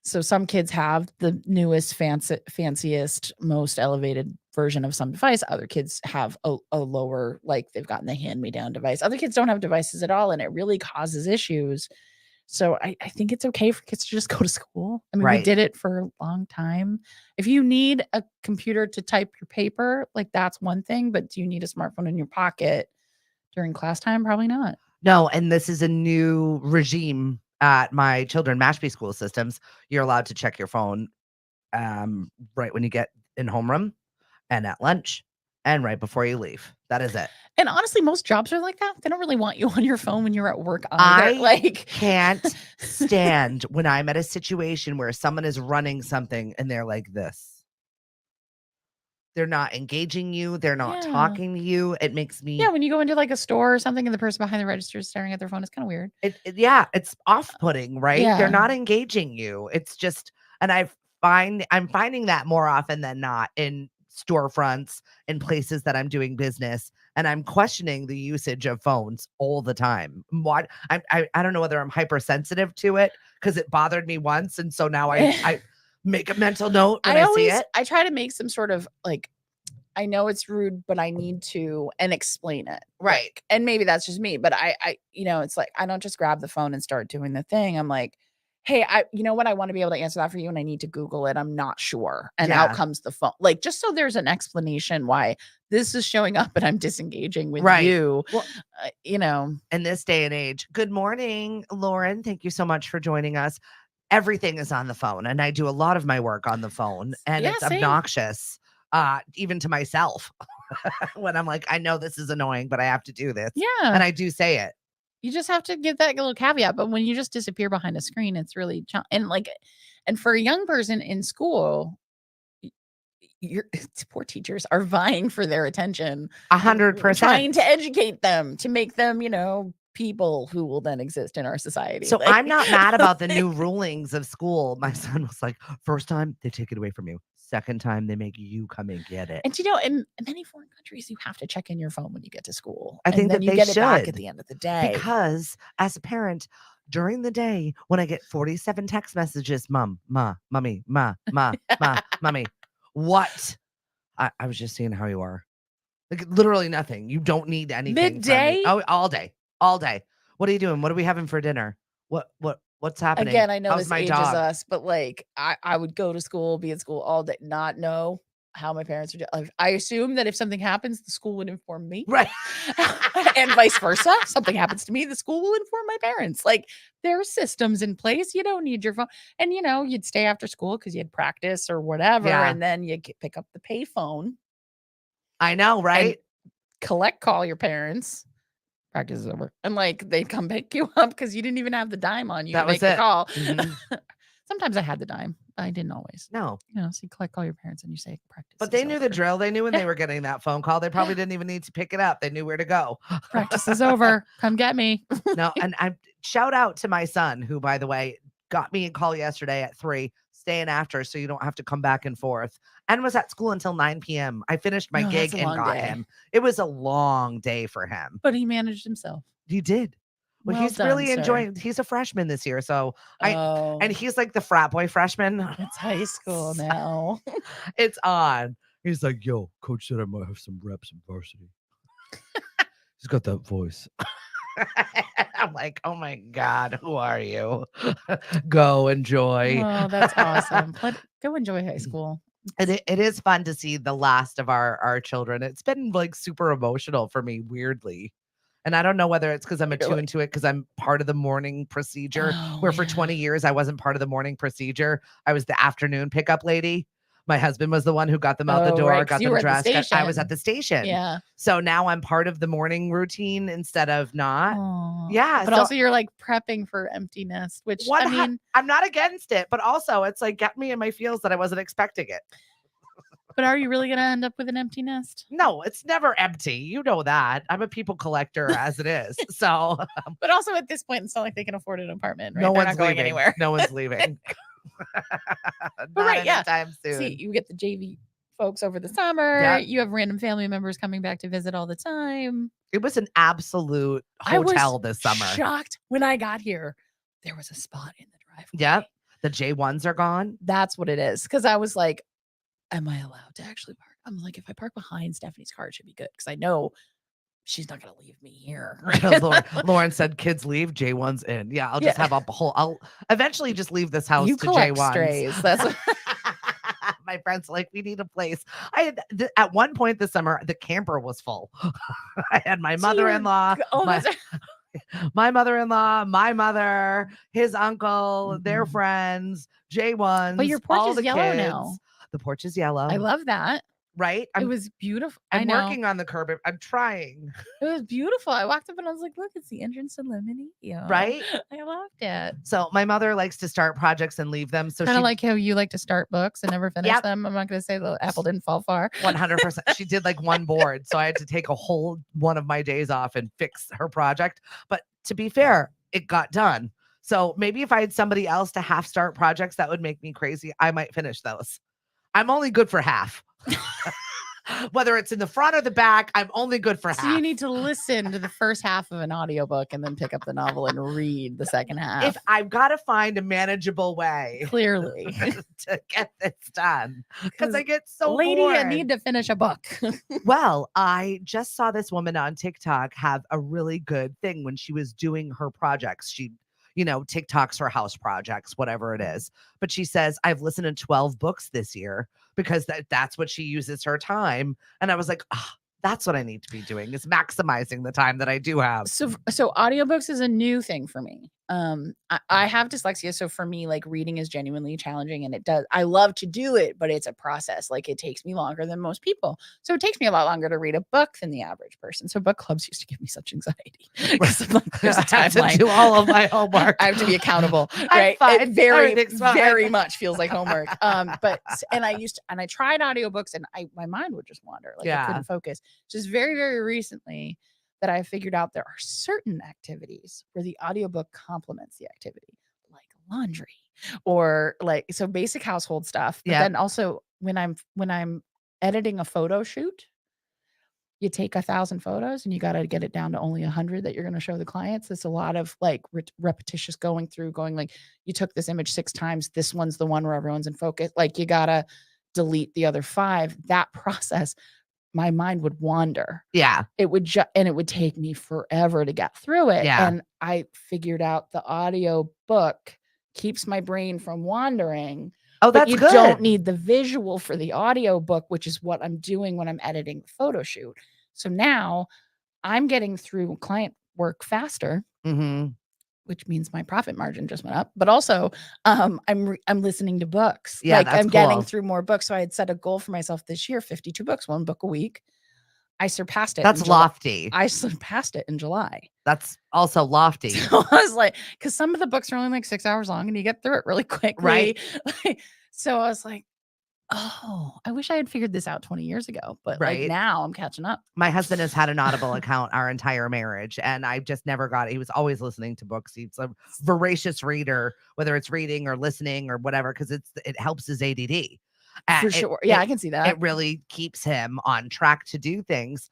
S2: So some kids have the newest, fanciest, most elevated version of some device. Other kids have a lower, like, they've gotten the hand-me-down device. Other kids don't have devices at all, and it really causes issues. So I think it's okay for kids to just go to school. I mean, we
S1: Right.
S2: did it for a long time. If you need a computer to type your paper, like, that's one thing, but do you need a smartphone in your pocket during class time? Probably not.
S1: No, and this is a new regime at my children Mashpee school systems. You're allowed to check your phone right when you get in homeroom and at lunch and right before you leave. That is it.
S2: And honestly, most jobs are like that. They don't really want you on your phone when you're at work either.
S1: I
S2: Like,
S1: can't stand when I'm at a situation where someone is running something and they're like this. They're not engaging you. They're not
S2: Yeah.
S1: talking to you. It makes me,
S2: Yeah, when you go into, like, a store or something and the person behind the register is staring at their phone, it's kinda weird.
S1: yeah, it's off-putting, right? They're
S2: Yeah.
S1: not engaging you. It's just, and I'm finding that more often than not in storefronts, in places that I'm doing business, and I'm questioning the usage of phones all the time. What I don't know whether I'm hypersensitive to it because it bothered me once, and so now I make a mental note when I see it.
S2: I try to make some sort of, like, I know it's rude, but I need to, and explain it.
S1: Right.
S2: Like, and maybe that's just me, but it's like, I don't just grab the phone and start doing the thing. I'm like, "Hey, you know what? I wanna be able to answer that for you, and I need to Google it. I'm not sure." And out
S1: Yeah.
S2: comes the phone. Like, just so there's an explanation why this is showing up and I'm disengaging with
S1: Right.
S2: you,
S1: Well, in this day and age. Good morning, Lauren. Thank you so much for joining us. Everything is on the phone, and I do a lot of my work on the phone, and
S2: Yeah,
S1: it's
S2: same.
S1: obnoxious, even to myself when I'm like, I know this is annoying, but I have to do this.
S2: Yeah.
S1: And I do say it.
S2: You just have to give that little caveat, but when you just disappear behind a screen, it's really and for a young person in school, your poor teachers are vying for their attention,
S1: 100%.
S2: trying to educate them, to make them, people who will then exist in our society.
S1: So
S2: Like,
S1: I'm not mad about the new rulings of school. My son was like, first time they take it away from you. Second time they make you come and get it.
S2: and in many foreign countries, you have to check in your phone when you get to school.
S1: I think
S2: and then
S1: that
S2: you
S1: they
S2: get it back
S1: should,
S2: at the end of the day.
S1: because as a parent, during the day, when I get 47 text messages, mom, ma, mommy, ma, mommy, what? I was just seeing how you are. Like, literally nothing. You don't need anything from me.
S2: Midday?
S1: Oh, all day. All day. What are you doing? What are we having for dinner? What's happening?
S2: Again, I know
S1: How's
S2: this
S1: my
S2: ages
S1: dog?
S2: us, but, like, I would go to school, be at school all day, not know how my parents are doing. I assume that if something happens, the school would inform me.
S1: Right.
S2: And vice versa. Something happens to me, the school will inform my parents. Like, there are systems in place. You don't need your phone. And, you'd stay after school because you had practice or whatever,
S1: Yeah.
S2: and then you pick up the payphone
S1: I know,
S2: and
S1: right?
S2: call your parents. Practice is over. And, like, they'd come pick you up because you didn't even have the dime on you
S1: That
S2: to
S1: was
S2: make the
S1: it.
S2: call.
S1: Mhm.
S2: Sometimes I had the dime. I didn't always.
S1: No.
S2: So you call your parents and you say practice.
S1: But
S2: is
S1: they knew the
S2: over.
S1: drill. They knew when they were getting that phone call. They probably didn't even need to pick it up. They knew where to go.
S2: Practice is over. Come get me.
S1: No, and I shout out to my son, who, by the way, got me a call yesterday at 3, staying after so you don't have to come back and forth, and was at school until 9 p.m. I finished my
S2: No,
S1: gig
S2: that's a
S1: and
S2: long
S1: got
S2: day.
S1: him. It was a long day for him.
S2: But he managed himself.
S1: He did. Well,
S2: Well
S1: he's
S2: done,
S1: really
S2: sir.
S1: enjoying. He's a freshman this year, so
S2: Oh,
S1: and he's like the frat boy freshman.
S2: it's high school now.
S1: It's on. He's like, yo, coach said I might have some reps in varsity. He's got that voice. I'm like, oh my God, who are you? Go enjoy.
S2: Oh, that's awesome. Go enjoy high school.
S1: And it is fun to see the last of our children. It's been like super emotional for me, weirdly. And I don't know whether it's because I'm attuned to it because I'm part of the morning procedure,
S2: Oh,
S1: where for
S2: yeah.
S1: 20 years I wasn't part of the morning procedure. I was the afternoon pickup lady. My husband was the one who got them out the door,
S2: right, 'cause
S1: got
S2: you
S1: them
S2: were at the
S1: dressed. I was at
S2: station.
S1: the station.
S2: Yeah.
S1: So now I'm part of the morning routine instead of not.
S2: Aw.
S1: Yeah.
S2: But
S1: So
S2: also you're like prepping for empty nest, which I mean,
S1: I'm not against it, but also it's like get me in my feels that I wasn't expecting it.
S2: but are you really gonna end up with an empty nest?
S1: No, it's never empty. You know that. I'm a people collector as it is. So
S2: But also at this point, it's not like they can afford an apartment, right?
S1: no
S2: They're
S1: one's
S2: not going
S1: leaving.
S2: anywhere.
S1: No one's leaving.
S2: But
S1: Not
S2: right, yeah.
S1: anytime soon.
S2: See, you get the JV folks over the summer.
S1: Yeah.
S2: You have random family members coming back to visit all the time.
S1: It was an absolute
S2: I was
S1: hotel this summer.
S2: shocked when I got here. There was a spot in the driveway.
S1: Yep. The J1s are gone.
S2: That's what it is. Because I was like, am I allowed to actually park? I'm like, if I park behind Stephanie's car, it should be good. Because I know she's not going to leave me here.
S1: Lauren said, kids leave, J1's in. Yeah, I'll just have a whole, I'll eventually just leave this house
S2: You
S1: to
S2: collect
S1: J1's.
S2: strays. That's what
S1: my friends are like, we need a place. I had at one point this summer, the camper was full. I had my mother-in-law, my mother-in-law, my mother, his uncle, their friends, J1's.
S2: But your porch
S1: all
S2: is
S1: the
S2: yellow
S1: kids.
S2: now.
S1: The porch is yellow.
S2: I love that.
S1: Right?
S2: It was beautiful.
S1: I'm working on the curb. I'm trying.
S2: It was beautiful. I walked up and I was like, look, it's the entrance to Lemony.
S1: Right?
S2: I loved it.
S1: So my mother likes to start projects and leave them. So
S2: kind of like how you like to start books and never finish them. I'm not going to say the apple didn't fall far.
S1: 100%. She did like one board. So I had to take a whole one of my days off and fix her project. But to be fair, it got done. So maybe if I had somebody else to half start projects that would make me crazy, I might finish those. I'm only good for half. Whether it's in the front or the back, I'm only good for half.
S2: So you need to listen to the first half of an audiobook and then pick up the novel and read the second half.
S1: If I've got to find a manageable way,
S2: clearly,
S1: to get this done, because I get so
S2: bored.
S1: I
S2: need to finish a book.
S1: Well, I just saw this woman on TikTok have a really good thing when she was doing her projects. She, TikToks for house projects, whatever it is. But she says, I've listened to 12 books this year because that's what she uses her time. And I was like, that's what I need to be doing, is maximizing the time that I do have.
S2: So audiobooks is a new thing for me. I have dyslexia. So for me, like reading is genuinely challenging, and I love to do it, but it's a process. Like it takes me longer than most people. So it takes me a lot longer to read a book than the average person. So book clubs used to give me such anxiety. There's a timeline.
S1: I have to do all of my homework.
S2: I have to be accountable. Right. It very much feels like homework. And I tried audiobooks and my mind would just wander. Like I couldn't focus. Just very, very recently that I figured out there are certain activities where the audiobook complements the activity, like laundry or so basic household stuff. But then also when I'm editing a photo shoot, you take 1,000 photos and you got to get it down to only 100 that you're going to show the clients. It's a lot of like repetitious going like you took this image 6 times. This one's the one where everyone's in focus. Like you got to delete the other 5. That process, my mind would wander.
S1: Yeah.
S2: It would and it would take me forever to get through it.
S1: Yeah.
S2: And I figured out the audio book keeps my brain from wandering.
S1: Oh, that's
S2: good. You don't need the visual for the audio book, which is what I'm doing when I'm editing the photo shoot. So now I'm getting through client work faster. Which means my profit margin just went up, but also I'm listening to books.
S1: Yeah,
S2: like I'm getting through more books. So I had set a goal for myself this year, 52 books, 1 book a week. I surpassed it.
S1: That's lofty.
S2: I surpassed it in July.
S1: That's also lofty.
S2: So I was like, because some of the books are only like 6 hours long and you get through it really quickly.
S1: Right.
S2: So I was like, oh, I wish I had figured this out 20 years ago, but like now I'm catching up.
S1: My husband has had an Audible account our entire marriage, and I've just never got it. He was always listening to books. He's a voracious reader, whether it's reading or listening or whatever, because it helps his ADD.
S2: For sure. Yeah, I can see that.
S1: It really keeps him on track to do things.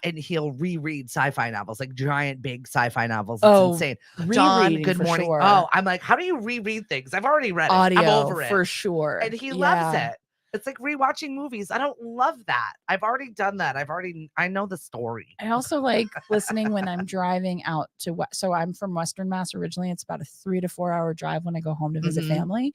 S1: And he'll reread sci-fi novels, like giant, big sci-fi novels. It's insane. John, good morning.
S2: Sure.
S1: Oh, I'm like, how do you reread things? I've already read it.
S2: Audio,
S1: I'm over it.
S2: For sure.
S1: And he loves it. It's like rewatching movies. I don't love that. I've already done that. I know the story.
S2: I also like listening when I'm driving out to so I'm from Western Mass originally. It's about a 3 to 4 hour drive when I go home to visit family.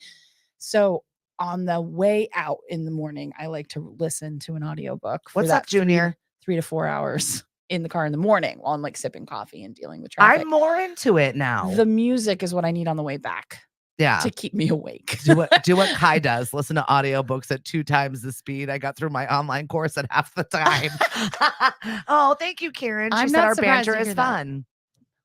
S2: So on the way out in the morning, I like to listen to an audiobook.
S1: What's up, Junior?
S2: 3 to 4 hours in the car in the morning while I'm like sipping coffee and dealing with traffic.
S1: I'm more into it now.
S2: The music is what I need on the way back.
S1: Yeah.
S2: to keep me awake.
S1: Do what Kai does. Listen to audiobooks at 2 times the speed. I got through my online course at half the time. Oh, thank you, Karen. She
S2: I'm
S1: said
S2: not
S1: our
S2: surprised
S1: banter
S2: to
S1: is
S2: hear that.
S1: fun.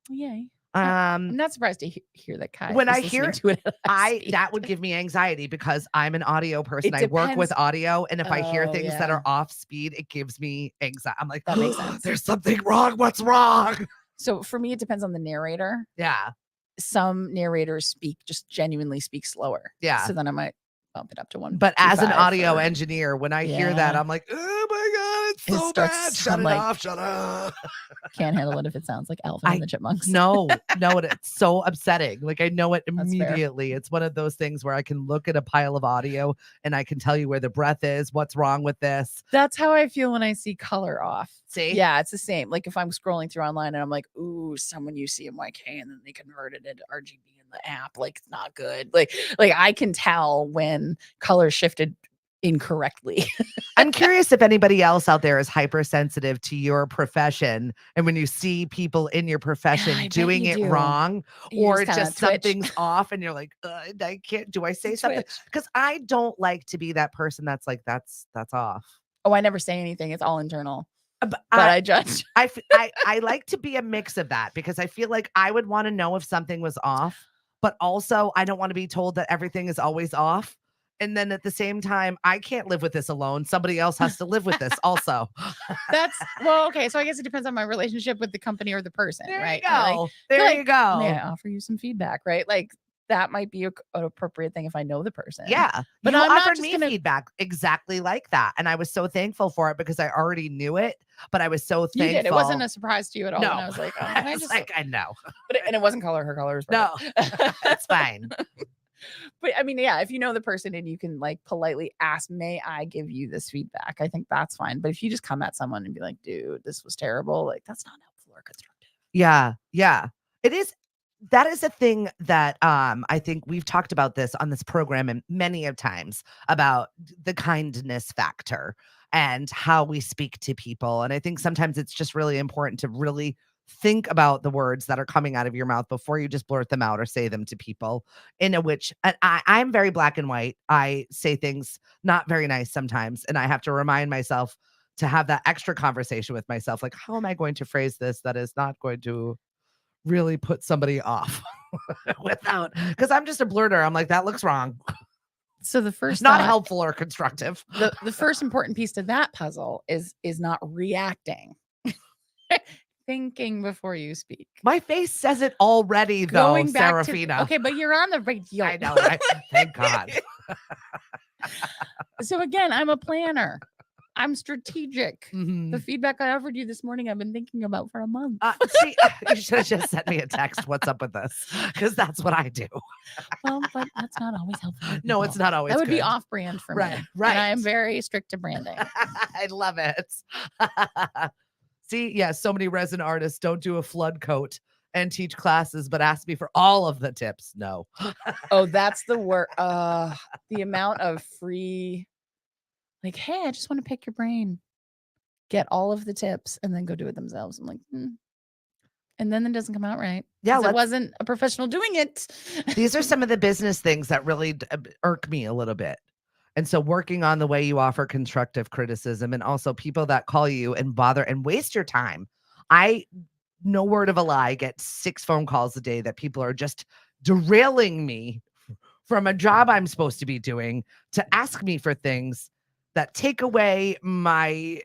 S2: Yay.
S1: Um,
S2: I'm not surprised to hear that Kai
S1: when
S2: is
S1: I
S2: listening
S1: hear
S2: to it at high speed.
S1: that would give me anxiety because I'm an audio person.
S2: It
S1: I work with
S2: depends.
S1: audio, and if I hear
S2: Oh,
S1: things that
S2: yeah.
S1: are off speed, it gives me anxiety. I'm like,
S2: That makes sense.
S1: there's something wrong. What's wrong?
S2: So for me, it depends on the narrator.
S1: Yeah.
S2: Some narrators just genuinely speak slower.
S1: Yeah.
S2: So then I might bump it up to 1.
S1: But as an audio engineer, when I hear that,
S2: Yeah.
S1: I'm like, oh my God, it's
S2: It
S1: so
S2: starts
S1: bad.
S2: to
S1: Shut
S2: sound
S1: it
S2: like-
S1: off. Shut up.
S2: Can't handle it if it sounds like Alvin and the Chipmunks.
S1: No, it's so upsetting. Like I know it
S2: fair.
S1: immediately. It's one of those things where I can look at a pile of audio and I can tell you where the breath is, what's wrong with this.
S2: That's how I feel when I see color off.
S1: See?
S2: Yeah, it's the same. Like if I'm scrolling through online and I'm like, ooh, someone used CMYK and then they converted it to RGB in the app. Like it's not good. Like I can tell when color shifted incorrectly.
S1: I'm curious if anybody else out there is hypersensitive to your profession, and when you see people in your profession
S2: I bet
S1: doing
S2: you
S1: it
S2: do.
S1: wrong,
S2: You
S1: or
S2: kinda
S1: just
S2: twitch.
S1: something's off, and you're like, I can't. Do I say something?
S2: Twitch.
S1: Because I don't like to be that person that's like, that's off.
S2: Oh, I never say anything. It's all internal.
S1: But
S2: But I judge.
S1: I like to be a mix of that because I feel like I would want to know if something was off, but also I don't want to be told that everything is always off. And then at the same time, I can't live with this alone. Somebody else has to live with this also.
S2: Well, okay. So I guess it depends on my relationship with the company or the person,
S1: There
S2: right?
S1: you go.
S2: Like,
S1: There you go.
S2: May I offer you some feedback, right? Like that might be an appropriate thing if I know the person.
S1: Yeah.
S2: But
S1: you
S2: I'm not
S1: offered
S2: just
S1: me
S2: gonna-
S1: feedback exactly like that. And I was so thankful for it because I already knew it, but I was so thankful.
S2: You did. It wasn't a surprise to you at all.
S1: No.
S2: And I was like, oh,
S1: I was like, I know.
S2: and it wasn't color. Her color was
S1: No,
S2: perfect.
S1: that's fine.
S2: But I mean, yeah, if you know the person and you can like politely ask, may I give you this feedback? I think that's fine. But if you just come at someone and be like, dude, this was terrible, like that's not helpful or constructive.
S1: Yeah. Yeah. It is. That is a thing that I think we've talked about this on this program and many of times about the kindness factor and how we speak to people. And I think sometimes it's just really important to really think about the words that are coming out of your mouth before you just blurt them out or say them to people in a which and I'm very black and white. I say things not very nice sometimes. And I have to remind myself to have that extra conversation with myself. Like, how am I going to phrase this that is not going to really put somebody off without, because I'm just a blurter. I'm like, that looks wrong.
S2: So the first
S1: Not helpful or constructive.
S2: The first important piece to that puzzle is not reacting. Thinking before you speak.
S1: My face says it already, though,
S2: Going back
S1: Saraphina.
S2: okay, but you're on the radio.
S1: I know, right? Thank God.
S2: So again, I'm a planner. I'm strategic.
S1: Mhm.
S2: The feedback I offered you this morning, I've been thinking about for a month.
S1: See, you should have just sent me a text. What's up with this? Because that's what I do.
S2: Well, but that's not always helpful. to
S1: No,
S2: people.
S1: it's not always
S2: That would be
S1: good.
S2: off brand for me.
S1: Right, right.
S2: And I am very strict to branding.
S1: I love it. See, yeah, so many resin artists don't do a flood coat and teach classes, but ask me for all of the tips. No.
S2: Oh, that's the work. The amount of free, like, hey, I just want to pick your brain, get all of the tips, and then go do it themselves. I'm like, and then it doesn't come out right.
S1: Yeah,
S2: 'Cause it wasn't a professional doing it.
S1: These are some of the business things that really irk me a little bit. And so working on the way you offer constructive criticism and also people that call you and bother and waste your time. I, no word of a lie, get 6 phone calls a day that people are just derailing me from a job I'm supposed to be doing to ask me for things that take away my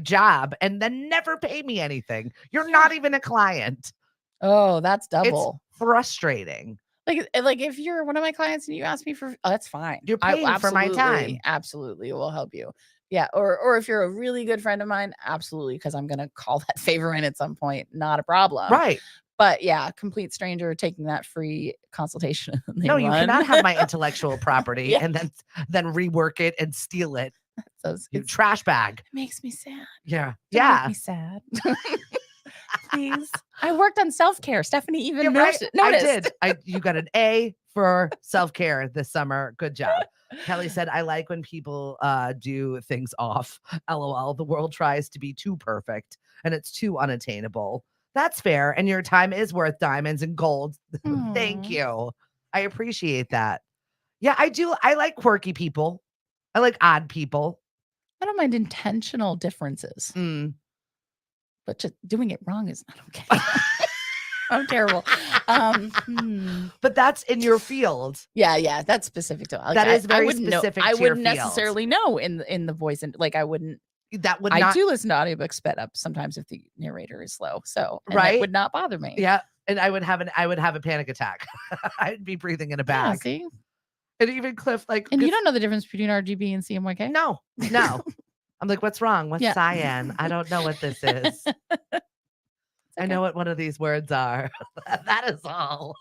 S1: job and then never pay me anything. You're not even a client.
S2: Oh, that's double.
S1: It's frustrating.
S2: Like if you're one of my clients and you ask me for, that's fine.
S1: You're paying for my time.
S2: Absolutely, will help you. Yeah, or if you're a really good friend of mine, absolutely, because I'm gonna call that favor in at some point. Not a problem.
S1: Right.
S2: But yeah, complete stranger taking that free consultation.
S1: No, you cannot have my intellectual property
S2: Yeah.
S1: and then rework it and steal it.
S2: So
S1: You trash bag.
S2: it makes me sad.
S1: Yeah.
S2: Don't
S1: Yeah.
S2: make me sad. Please. I worked on self-care. Stephanie even
S1: You're right.
S2: noticed.
S1: I did. You got an A for self-care this summer. Good job. Kelly said, I like when people do things off. LOL. The world tries to be too perfect and it's too unattainable. That's fair. And your time is worth diamonds and gold. Thank
S2: Aw.
S1: you. I appreciate that. Yeah, I do. I like quirky people. I like odd people.
S2: I don't mind intentional differences, but just doing it wrong is not okay. I'm terrible.
S1: But that's in your field.
S2: Yeah, that's specific to
S1: that is very
S2: wouldn't know.
S1: specific
S2: I
S1: to your
S2: wouldn't necessarily know in the voice, and like I wouldn't.
S1: That would
S2: I
S1: not.
S2: do listen to audiobooks sped up sometimes if the narrator is slow, so and
S1: Right?
S2: it would not bother me.
S1: Yeah, and I would have a panic attack. I'd be breathing in a
S2: Yeah,
S1: bag.
S2: see,
S1: And even Cliff, like,
S2: and you don't know the difference between RGB and CMYK?
S1: No. I'm like, what's wrong? What's
S2: Yeah.
S1: cyan? I don't know what this is. I know what one of these words are. That is all.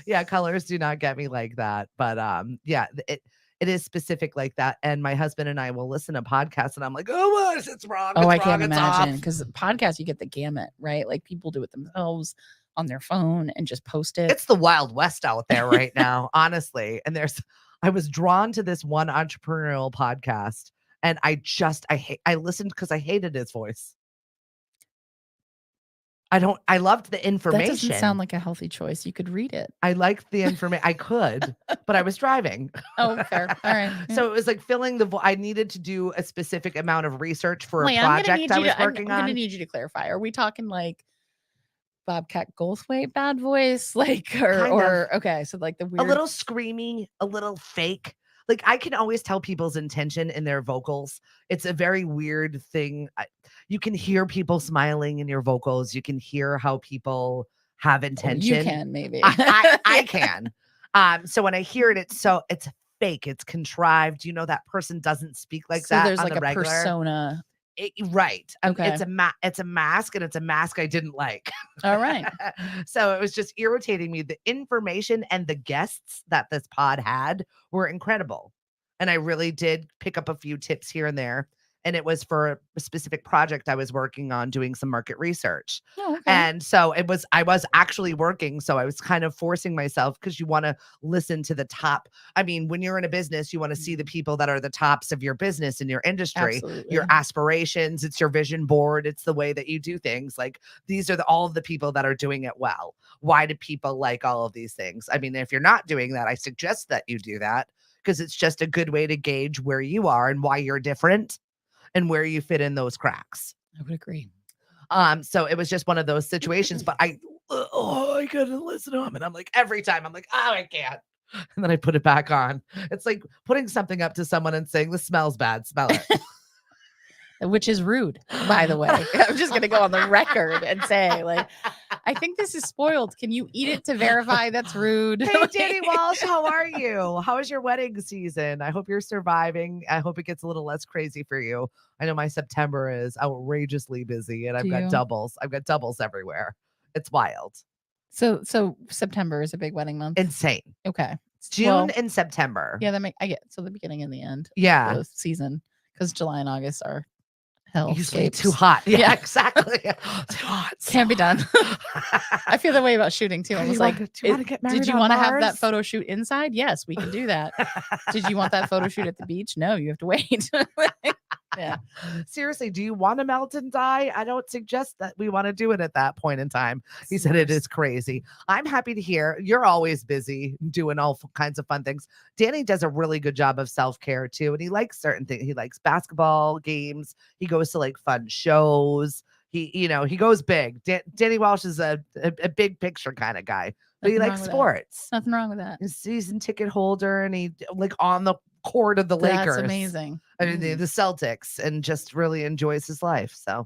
S1: Yeah, colors do not get me like that. But yeah, it is specific like that. And my husband and I will listen to podcasts, and I'm like, oh, what? It's wrong.
S2: Oh, I
S1: It's
S2: can't
S1: wrong, it's
S2: imagine
S1: off.
S2: because podcasts you get the gamut, right? Like people do it themselves on their phone and just post it.
S1: It's the Wild West out there right now, honestly. And I was drawn to this one entrepreneurial podcast, and I listened because I hated his voice. I loved the
S2: That
S1: information.
S2: doesn't sound like a healthy choice. You could read it.
S1: I liked the information. I could, but I was driving.
S2: Oh, fair. All right.
S1: So it was like filling I needed to do a specific amount of research for a project I was working on.
S2: I'm gonna need you to clarify. Are we talking like Bobcat Goldthwait bad voice, like or okay? So like the weird,
S1: a little screamy, a little fake. Like I can always tell people's intention in their vocals. It's a very weird thing. You can hear people smiling in your vocals. You can hear how people have intention.
S2: You can maybe.
S1: I can. So when I hear it, it's fake. It's contrived. You know that person doesn't speak like that.
S2: There's
S1: on
S2: like
S1: the
S2: a
S1: regular.
S2: persona.
S1: Right.
S2: Okay.
S1: It's a mask, and it's a mask I didn't like.
S2: All right.
S1: So it was just irritating me. The information and the guests that this pod had were incredible. And I really did pick up a few tips here and there. And it was for a specific project I was working on, doing some market research.
S2: Oh, okay.
S1: And so I was actually working. So I was kind of forcing myself, because you want to listen to the top. I mean, when you're in a business, you want to see the people that are the tops of your business and your industry,
S2: Absolutely.
S1: your aspirations. It's your vision board. It's the way that you do things. Like these are all of the people that are doing it well. Why do people like all of these things? I mean, if you're not doing that, I suggest that you do that, because it's just a good way to gauge where you are and why you're different and where you fit in those cracks.
S2: I would agree.
S1: So it was just one of those situations, but I couldn't listen to him. And I'm like, every time I'm like, oh, I can't. And then I put it back on. It's like putting something up to someone and saying, this smells bad, smell it.
S2: Which is rude, by the way. I'm just going to go on the record and say, like, I think this is spoiled. Can you eat it to verify that's rude?
S1: Hey, Danny Walsh, how are you? How is your wedding season? I hope you're surviving. I hope it gets a little less crazy for you. I know my September is outrageously busy, and I've got doubles. I've got doubles everywhere. It's wild.
S2: So September is a big wedding month.
S1: Insane.
S2: Okay.
S1: June and September.
S2: Yeah, I get so the beginning and the end.
S1: Yeah.
S2: Of the season, because July and August are
S1: usually too hot. Yeah, exactly. Too hot.
S2: Can't be done. I feel that way about shooting too. I was like, did you want to have that photo shoot inside? Yes, we can do that. Did you want that photo shoot at the beach? No, you have to wait. Yeah.
S1: Seriously, do you want to melt and die? I don't suggest that we want to do it at that point in time. He said it is crazy. I'm happy to hear you're always busy doing all kinds of fun things. Danny does a really good job of self-care too. And he likes certain things. He likes basketball games. He goes to like fun shows. He goes big. Danny Walsh is a big picture kind of guy, but he likes sports.
S2: Nothing wrong with that.
S1: He's a season ticket holder, and he like on the court of the Lakers.
S2: That's amazing.
S1: I mean, the Celtics, and just really enjoys his life. So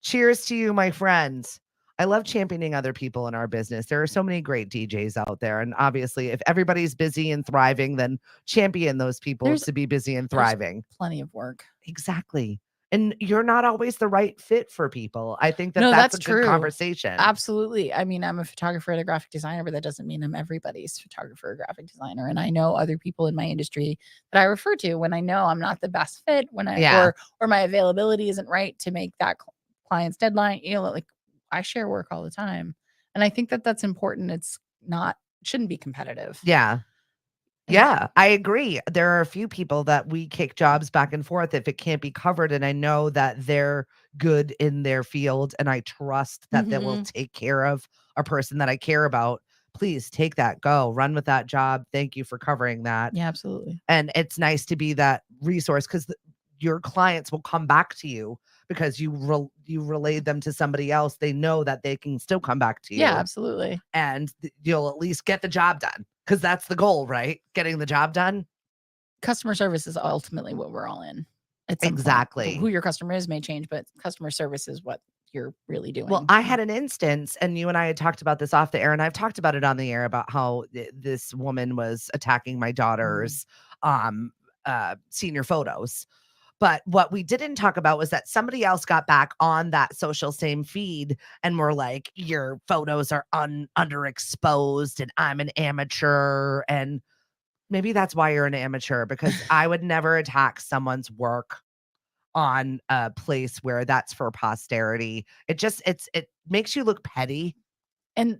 S1: cheers to you, my friends. I love championing other people in our business. There are so many great DJs out there. And obviously, if everybody's busy and thriving, then champion those people to be busy and thriving.
S2: Plenty of work.
S1: Exactly. And you're not always the right fit for people. I think that's a good conversation.
S2: Absolutely. I mean, I'm a photographer and a graphic designer, but that doesn't mean I'm everybody's photographer or graphic designer. And I know other people in my industry that I refer to when I know I'm not the best fit, when or my availability isn't right to make that client's deadline. Like I share work all the time. And I think that's important. Shouldn't be competitive.
S1: Yeah. Yeah, I agree. There are a few people that we kick jobs back and forth if it can't be covered. And I know that they're good in their field, and I trust that they will take care of a person that I care about. please take that, go run with that job. Thank you for covering that.
S2: Yeah, absolutely.
S1: And it's nice to be that resource because your clients will come back to you because you relayed them to somebody else. They know that they can still come back to you.
S2: Yeah, absolutely.
S1: And you'll at least get the job done because that's the goal, right? Getting the job done.
S2: Customer service is ultimately what we're all in.
S1: Exactly.
S2: Who your customer is may change, but customer service is what you're really doing.
S1: Well, I had an instance, and you and I had talked about this off the air, and I've talked about it on the air about how this woman was attacking my daughter's senior photos. But what we didn't talk about was that somebody else got back on that social same feed and were like, your photos are underexposed and I'm an amateur. And maybe that's why you're an amateur, because I would never attack someone's work on a place where that's for posterity. It makes you look petty.
S2: And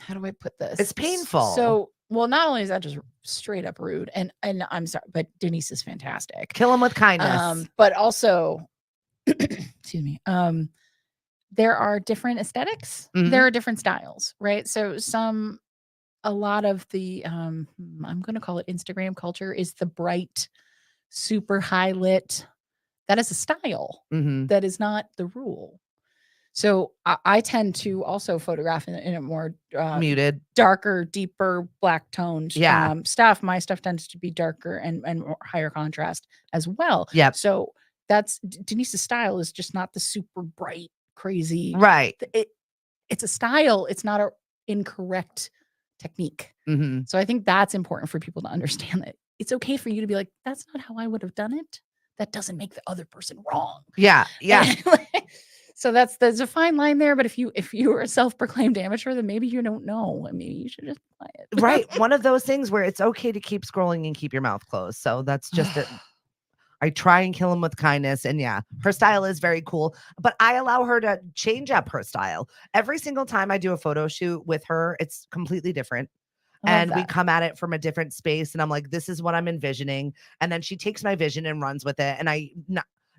S2: how do I put this?
S1: It's painful.
S2: So, well, not only is that just straight up rude, and I'm sorry, but Denise is fantastic.
S1: Kill him with kindness.
S2: But also, excuse me, there are different aesthetics.
S1: Mhm.
S2: There are different styles, right? So a lot of the I'm going to call it Instagram culture is the bright, super high lit. That is a style.
S1: Mhm.
S2: That is not the rule. So I tend to also photograph in a more
S1: muted,
S2: darker, deeper, black toned stuff. My stuff tends to be darker and more higher contrast as well.
S1: Yep.
S2: So that's Denise's style is just not the super bright, crazy.
S1: Right.
S2: It's a style. It's not an incorrect technique.
S1: Mhm.
S2: So I think that's important for people to understand that it's okay for you to be like, that's not how I would have done it. That doesn't make the other person wrong.
S1: Yeah. Yeah.
S2: So there's a fine line there, but if you are a self-proclaimed amateur, then maybe you don't know. I mean, you should just be quiet.
S1: Right. One of those things where it's okay to keep scrolling and keep your mouth closed. So that's just it. I try and kill him with kindness. And yeah, her style is very cool, but I allow her to change up her style. Every single time I do a photo shoot with her, it's completely different. And we come at it from a different space. And I'm like, this is what I'm envisioning. And then she takes my vision and runs with it. And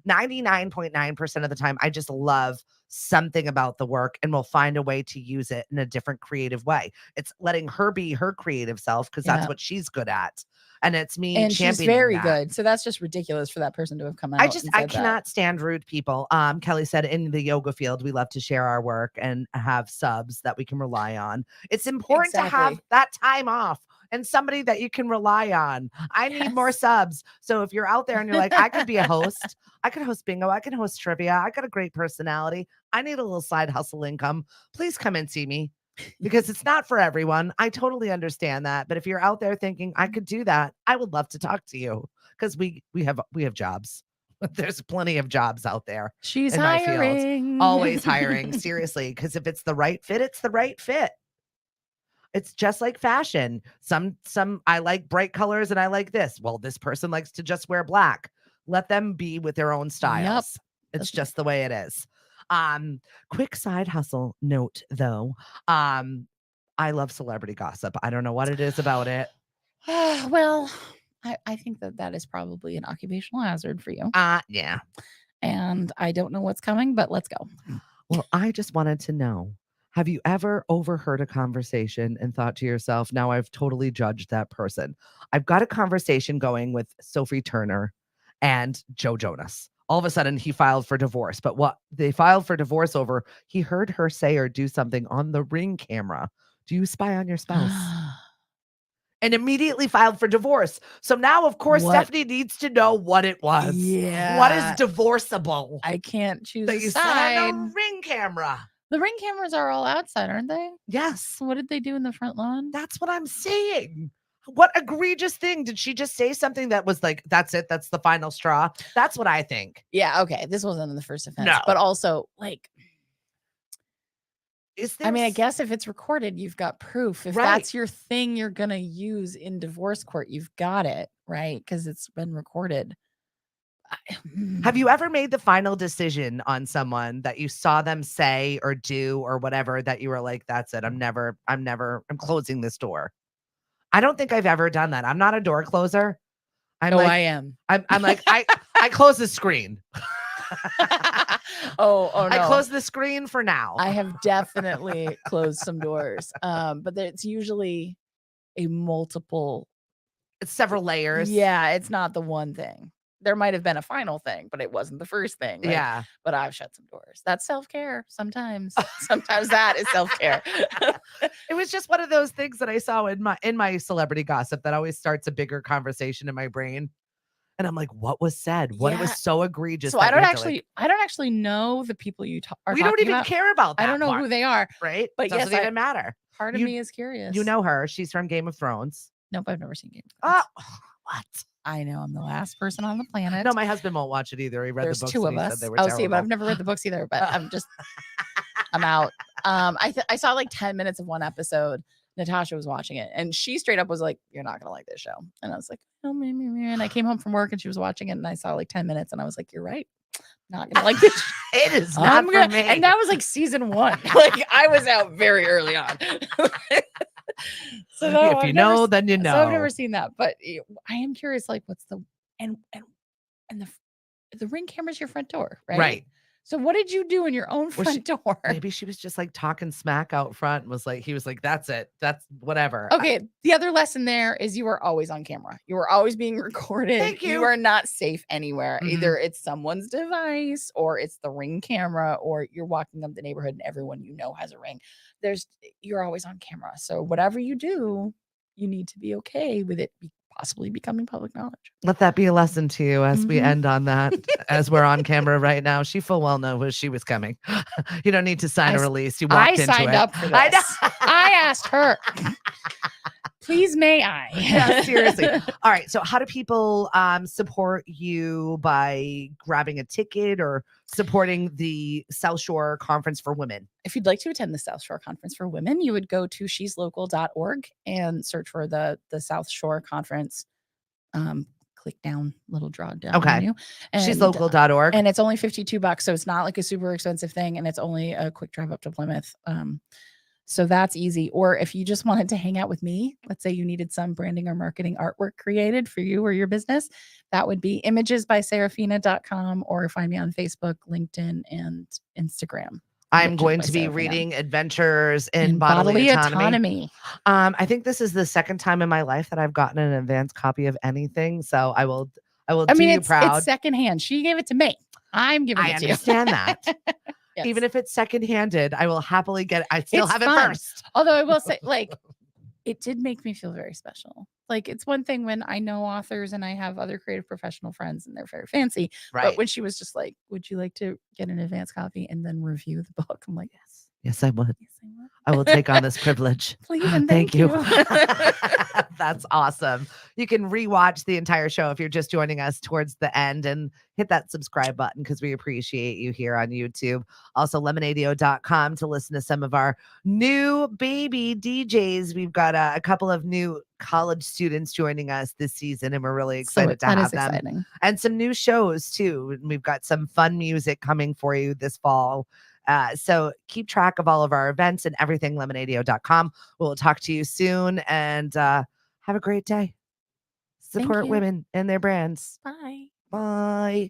S1: 99.9% of the time, I just love something about the work and we'll find a way to use it in a different creative way. It's letting her be her creative self because that's what she's good at. And it's me
S2: and
S1: championing
S2: she's very
S1: that.
S2: good. So that's just ridiculous for that person to have come out.
S1: I cannot stand rude people. Kelly said in the yoga field, we love to share our work and have subs that we can rely on. It's important to have that time off and somebody that you can rely on. I need more subs. So if you're out there and you're like, I could be a host, I could host bingo, I can host trivia, I got a great personality, I need a little side hustle income, please come and see me. Because it's not for everyone. I totally understand that. But if you're out there thinking I could do that, I would love to talk to you because we have jobs. There's plenty of jobs out there.
S2: She's
S1: in
S2: hiring.
S1: My field. Always hiring. Seriously. Because if it's the right fit, it's the right fit. It's just like fashion. Some I like bright colors and I like this. Well, this person likes to just wear black. Let them be with their own styles. Yep. It's just the way it is. Quick side hustle note though. I love celebrity gossip. I don't know what it is about it.
S2: Well, I think that is probably an occupational hazard for you.
S1: Yeah.
S2: And I don't know what's coming, but let's go.
S1: Well, I just wanted to know, have you ever overheard a conversation and thought to yourself, now I've totally judged that person? I've got a conversation going with Sophie Turner and Joe Jonas. All of a sudden he filed for divorce, but what they filed for divorce over, he heard her say or do something on the Ring camera. Do you spy on your spouse? And immediately filed for divorce. So now, of course, Stephanie needs to know what it was.
S2: Yeah.
S1: What is divorceable?
S2: I can't choose
S1: that
S2: a
S1: you
S2: side.
S1: said on the Ring camera.
S2: The Ring cameras are all outside, aren't they?
S1: Yes.
S2: What did they do in the front lawn?
S1: That's what I'm saying. What egregious thing. Did she just say something that was like, that's it, that's the final straw? That's what I think.
S2: Yeah, okay. This wasn't in the first offense.
S1: No.
S2: But also, like,
S1: I
S2: mean, I guess if it's recorded, you've got proof. If that's your thing you're going to use in divorce court, you've got it, right? Because it's been recorded.
S1: Have you ever made the final decision on someone that you saw them say or do or whatever that you were like, that's it. I'm closing this door. I don't think I've ever done that. I'm not a door closer.
S2: I am.
S1: I'm like, I close the screen.
S2: Oh no.
S1: I closed the screen for now.
S2: I have definitely closed some doors. But it's usually a multiple.
S1: It's several layers.
S2: Yeah, it's not the one thing. There might have been a final thing, but it wasn't the first thing. Like,
S1: Yeah.
S2: But I've shut some doors. That's self-care sometimes. Sometimes that is self-care.
S1: It was just one of those things that I saw in my celebrity gossip that always starts a bigger conversation in my brain. And I'm like, what was said? What was so egregious?
S2: So I don't actually know the people you are
S1: we
S2: talking
S1: don't even
S2: about.
S1: care about that.
S2: I don't know who they are.
S1: Right?
S2: But
S1: doesn't even matter.
S2: Part of me is curious.
S1: You know her. She's from Game of Thrones.
S2: Nope, I've never seen Game of Thrones.
S1: What?
S2: I know I'm the last person on the planet.
S1: No, my husband won't watch it either. He read the books.
S2: Two of us. See, but I've never read the books either. But I'm out. I saw like 10 minutes of one episode. Natasha was watching it, and she straight up was like, "You're not gonna like this show." And I was like, "Oh, me." And I came home from work, and she was watching it, and I saw like 10 minutes, and I was like, "You're right. Not gonna like this."
S1: It is not for me.
S2: And that was like season 1. Like I was out very early on. So no,
S1: if you know, then you know.
S2: So I've never seen that, but I am curious. Like, what's the and the Ring camera's your front door, right?
S1: Right.
S2: So what did you do in your own front door?
S1: Maybe she was just like talking smack out front and he was like, that's it. That's whatever.
S2: Okay. The other lesson there is you are always on camera. You are always being recorded.
S1: Thank you.
S2: You are not safe anywhere. Mm-hmm. Either it's someone's device or it's the Ring camera or you're walking up the neighborhood and everyone you know has a Ring. You're always on camera. So whatever you do, you need to be okay with it possibly becoming public knowledge.
S1: Let that be a lesson to you as we end on that. As we're on camera right now, she full well knew she was coming. You don't need to sign a release. You walked into it.
S2: I signed up for this. I asked her. Please, may I?
S1: Yeah, seriously. All right. So how do people support you by grabbing a ticket or supporting the Southshore Conference for Women?
S2: If you'd like to attend the Southshore Conference for Women, you would go to sheslocal.org and search for the Southshore Conference. Click down, little draw down menu.
S1: Sheslocal.org.
S2: And it's only $52. So it's not like a super expensive thing. And it's only a quick drive up to Plymouth. So that's easy. Or if you just wanted to hang out with me, let's say you needed some branding or marketing artwork created for you or your business, that would be imagesbysaraphina.com or find me on Facebook, LinkedIn, and Instagram.
S1: I'm going to be reading Adventures in Bodily Autonomy. I think this is the second time in my life that I've gotten an advanced copy of anything. So I will do you proud.
S2: It's secondhand. She gave it to me. I'm giving it to you.
S1: I understand that. Yes. Even if it's secondhanded, I will happily get it. I still have it first.
S2: Although I will say, like, it did make me feel very special. Like, it's one thing when I know authors and I have other creative professional friends and they're very fancy. Right. But when she was just like, would you like to get an advance copy and then review the book? I'm like, yes.
S1: Yes, I would. Yes, I would. I will take on this privilege.
S2: Please and thank you.
S1: That's awesome. You can rewatch the entire show if you're just joining us towards the end and hit that subscribe button because we appreciate you here on YouTube. Also, lemonadio.com to listen to some of our new baby DJs. We've got a couple of new college students joining us this season, and we're really excited to have them. Exciting. And some new shows too. We've got some fun music coming for you this fall. So keep track of all of our events and everything, lemonadio.com. We'll talk to you soon and have a great day. Support women and their brands.
S2: Bye.
S1: Bye.